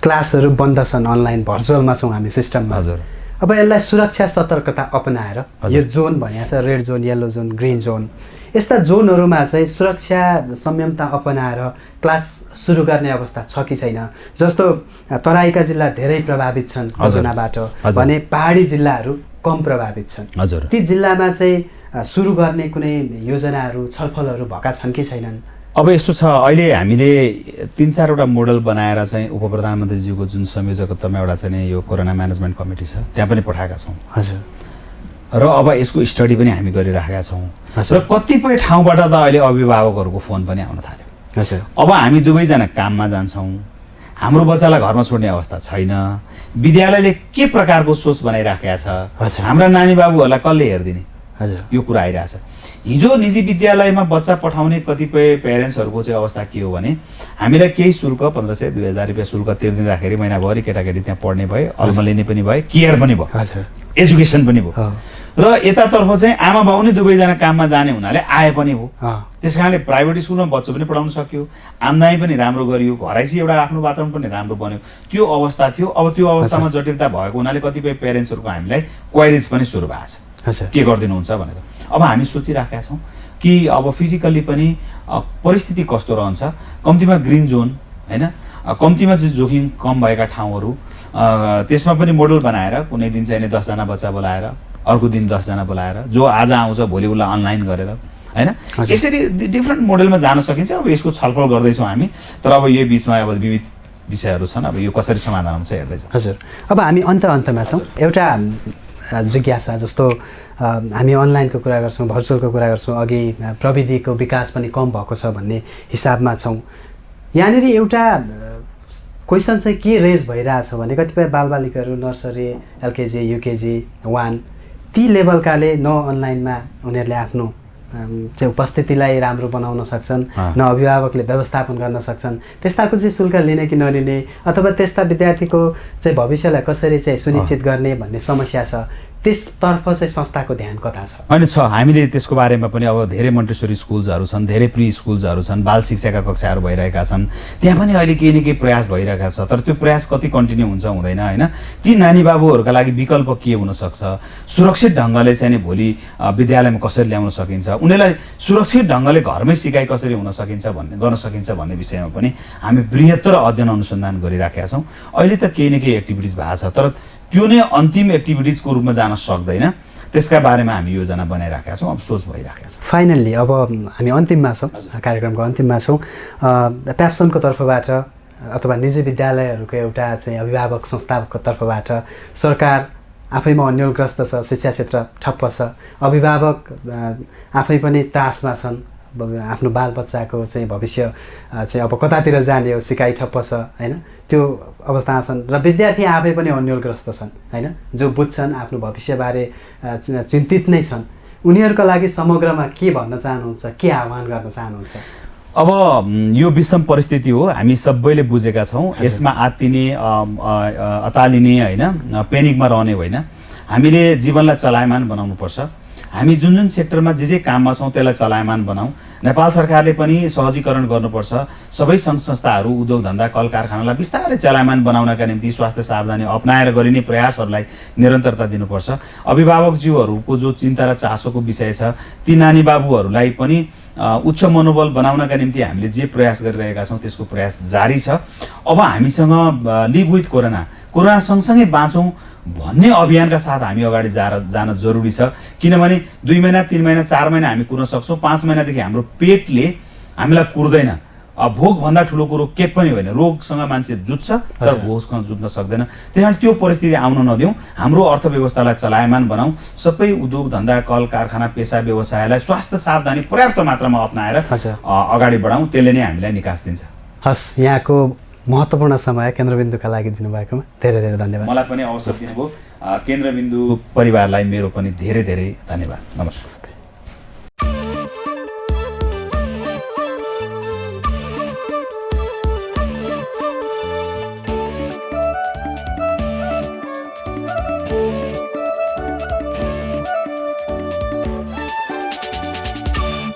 क्लासहरू बन्द छन्, अनलाइन भर्चुअलमा छौँ हामी सिस्टममा। हजुर, अब यसलाई सुरक्षा सतर्कता अपनाएर यो जोन भनिएको छ, red John, yellow John, green John, यस्ता जोनहरूमा चाहिँ सुरक्षा संयमता अपनाएर क्लास सुरु गर्ने अवस्था छ कि छैन? जस्तो तराईका जिल्ला धेरै प्रभावित छन् कोरोनाबाट भने पहाडी जिल्लाहरू कम प्रभावित छन्। हजुर, ती जिल्लामा चाहिँ सुरु गर्ने कुनै योजनाहरू छलफलहरू भएका छन् कि छैनन्? अब यस्तो छ, अहिले हामीले 3-4वटा मोडल बनाएर चाहिँ उप प्रधानमन्त्रीज्यूको जुन संयोजकत्वमा एउटा चाहिँ यो कोरोना म्यानेजमेन्ट कमिटी छ त्यहाँ पनि पठाएका छौँ। हजुर, र अब यसको स्टडी पनि हामी गरिराखेका छौँ र कतिपय ठाउँबाट त अहिले अभिभावकहरूको फोन पनि आउन थाल्यो। हजुर, अब हामी दुवैजना काममा जान्छौँ, हाम्रो बच्चालाई घरमा छोड्ने अवस्था छैन, विद्यालयले के प्रकारको सोच बनाइराखेका छ, हाम्रा नानी बाबुहरूलाई कसले हेरिदिने, हजुर, यो कुरा आइरहेछ। हिजो निजी विद्यालयमा बच्चा पठाउने कतिपय प्यारेन्ट्सहरूको चाहिँ अवस्था के हो भने हामीलाई केही शुल्क 1500-2000 रुपियाँ शुल्क तिर्दिँदाखेरि महिनाभरि केटाकेटी त्यहाँ पढ्ने भए, अल्म लिने पनि भए, केयर पनि भयो, एजुकेसन पनि भयो, र यतातर्फ चाहिँ आमा बाउ नै दुवैजना काममा जाने हुनाले आए पनि हो। त्यस कारणले प्राइभेट स्कुलमा बच्चा पनि पढाउन सक्यो, आम्दानी पनि राम्रो गरियो, घरैसी एउटा आफ्नो वातावरण पनि राम्रो बन्यो। त्यो अवस्था थियो। अब त्यो अवस्थामा जटिलता भएको हुनाले कतिपय प्यारेन्ट्सहरूको हामीलाई क्वाइरिज पनि सुरु भएको छ, के गरिदिनुहुन्छ भनेर। अब हामी सोचिराखेका छौँ कि अब फिजिकल्ली पनि परिस्थिति कस्तो रहन्छ, कम्तीमा ग्रिन जोन होइन, कम्तीमा चाहिँ जोखिम कम भएका ठाउँहरू, त्यसमा पनि मोडल बनाएर कुनै दिन चाहिँ 10जना बच्चा बोलाएर, अर्को दिन 10जना बोलाएर, जो आज आउँछ भोलि उसलाई अनलाइन गरेर होइन, यसरी डिफ्रेन्ट मोडलमा जान सकिन्छ। अब यसको छलफल गर्दैछौँ हामी, तर अब यो बिचमा अब विविध विषयहरू छन्, अब यो कसरी समाधान हुन्छ हेर्दैछौँ। हजुर, अब हामी अन्तमा छौँ। एउटा जिज्ञासा, जस्तो हामी अनलाइनको कुरा गर्छौँ, भर्चुअलको कुरा गर्छौँ, अघि प्रविधिको विकास पनि कम भएको छ भन्ने हिसाबमा छौँ। यहाँनिर एउटा क्वेसन चाहिँ के रेज भइरहेछ भने कतिपय बालबालिकाहरू नर्सरी, एलकेजी, युकेजी 1 ती लेभलकाले न अनलाइनमा उनीहरूले आफ्नो चाहिँ उपस्थितिलाई राम्रो बनाउन सक्छन्, न अभिभावकले व्यवस्थापन गर्न सक्छन्। त्यस्ताको चाहिँ शुल्क लिने कि नलिने, अथवा त्यस्ता विद्यार्थीको चाहिँ भविष्यलाई कसरी चाहिँ सुनिश्चित गर्ने भन्ने समस्या छ, त्यसतर्फ चाहिँ संस्थाको ध्यान कता छ? होइन छ, हामीले त्यसको बारेमा पनि अब धेरै मोन्टेसरी स्कुल्सहरू छन्, धेरै प्री स्कुल्सहरू छन्, बाल शिक्षाका कक्षाहरू भइरहेका छन्, त्यहाँ पनि अहिले केही न केही प्रयास भइरहेका छ। तर त्यो प्रयास कति कन्टिन्यू हुन्छ हुँदैन होइन। ती नानी बाबुहरूका लागि विकल्प के हुनसक्छ, सुरक्षित ढङ्गले चाहिँ भोलि विद्यालयमा कसरी ल्याउन सकिन्छ, उनीहरूलाई सुरक्षित ढङ्गले घरमै सिकाइ कसरी गर्न सकिन्छ भन्ने विषयमा पनि हामी बृहत्तर अध्ययन अनुसन्धान गरिराखेका छौँ। अहिले त केही न केही एक्टिभिटिज भएको छ, तर त्यो नै अन्तिम एक्टिभिटिजको रूपमा जान सक्दैन। त्यसका बारेमा हामी योजना बनाइराखेका छौँ, अब सोच भइराखेका छ। फाइनल्ली अब हामी अन्तिममा छौँ, कार्यक्रमको अन्तिममा छौँ। प्याप्सनको तर्फबाट अथवा निजी विद्यालयहरूको एउटा चाहिँ अभिभावक संस्थाको तर्फबाट सरकार आफैमा अन्यलग्रस्त छ, शिक्षा क्षेत्र ठप्प छ, अभिभावक आफै पनि त्रासमा छन्, आफ्नो बालबच्चाको चाहिँ भविष्य चाहिँ अब कतातिर जाने हो, सिकाइ ठप्प छ होइन, त्यो अवस्थामा छन्, र विद्यार्थी आफै पनि अन्यलग्रस्त छन् होइन, जो बुझ्छन् आफ्नो भविष्यबारे चिन्तित नै छन्। उनीहरूका लागि समग्रमा के भन्न चाहनुहुन्छ, के आह्वान गर्न चाहनुहुन्छ? अब यो विषम परिस्थिति हो, हामी सबैले बुझेका छौँ। यसमा आत्तिने, अतालिने होइन, पेनिकमा रहने होइन, हामीले जीवनलाई चलायमान बनाउनुपर्छ। हामी जुन जुन सेक्टरमा जे काममा छौँ त्यसलाई चलायमान बनाऊ। नेपाल सरकारले पनि सहजीकरण गर्नुपर्छ, सबै सङ्घ संस्थाहरू, उद्योग धन्दा, कल कारखानालाई बिस्तारै चलायमान बनाउनका निम्ति स्वास्थ्य सावधानी अपनाएर गरिने प्रयासहरूलाई निरन्तरता दिनुपर्छ। अभिभावकज्यूहरूको जो चिन्ता र चासोको विषय छ, ती नानी बाबुहरूलाई पनि उच्च मनोबल बनाउनका निम्ति हामीले जे प्रयास गरिरहेका छौँ त्यसको प्रयास जारी छ। अब हामीसँग लिभ विथ कोरोना सँगसँगै बाँचौँ भन्ने अभियानका साथ हामी अगाडि जान जरुरी छ। किनभने 2 महिना, 3 महिना, 4 महिना हामी कुर्न सक्छौँ, 5 महिनादेखि हाम्रो पेटले हामीलाई कुर्दैन। भोकभन्दा ठुलो कुरो केही पनि होइन, रोगसँग मान्छे जुझ्छ तर भोकसँग जुझ्न सक्दैन। त्यही कारण त्यो परिस्थिति आउन नदिउँ, हाम्रो अर्थव्यवस्थालाई चलायमान बनाऊ, सबै उद्योग धन्दा, कल कारखाना, पेसा व्यवसायलाई स्वास्थ्य सावधानी पर्याप्त मात्रामा अपनाएर अगाडि बढाउँ, त्यसले नै हामीलाई निकास दिन्छ। हस्, यहाँको महत्त्वपूर्ण समय केन्द्रबिन्दुका लागि दिनुभएकोमा धेरै धेरै धन्यवाद। मलाई पनि अवसर दिनुभयो। केन्द्रबिन्दु परिवारलाई मेरो पनि धेरै धेरै धन्यवाद। नमस्ते।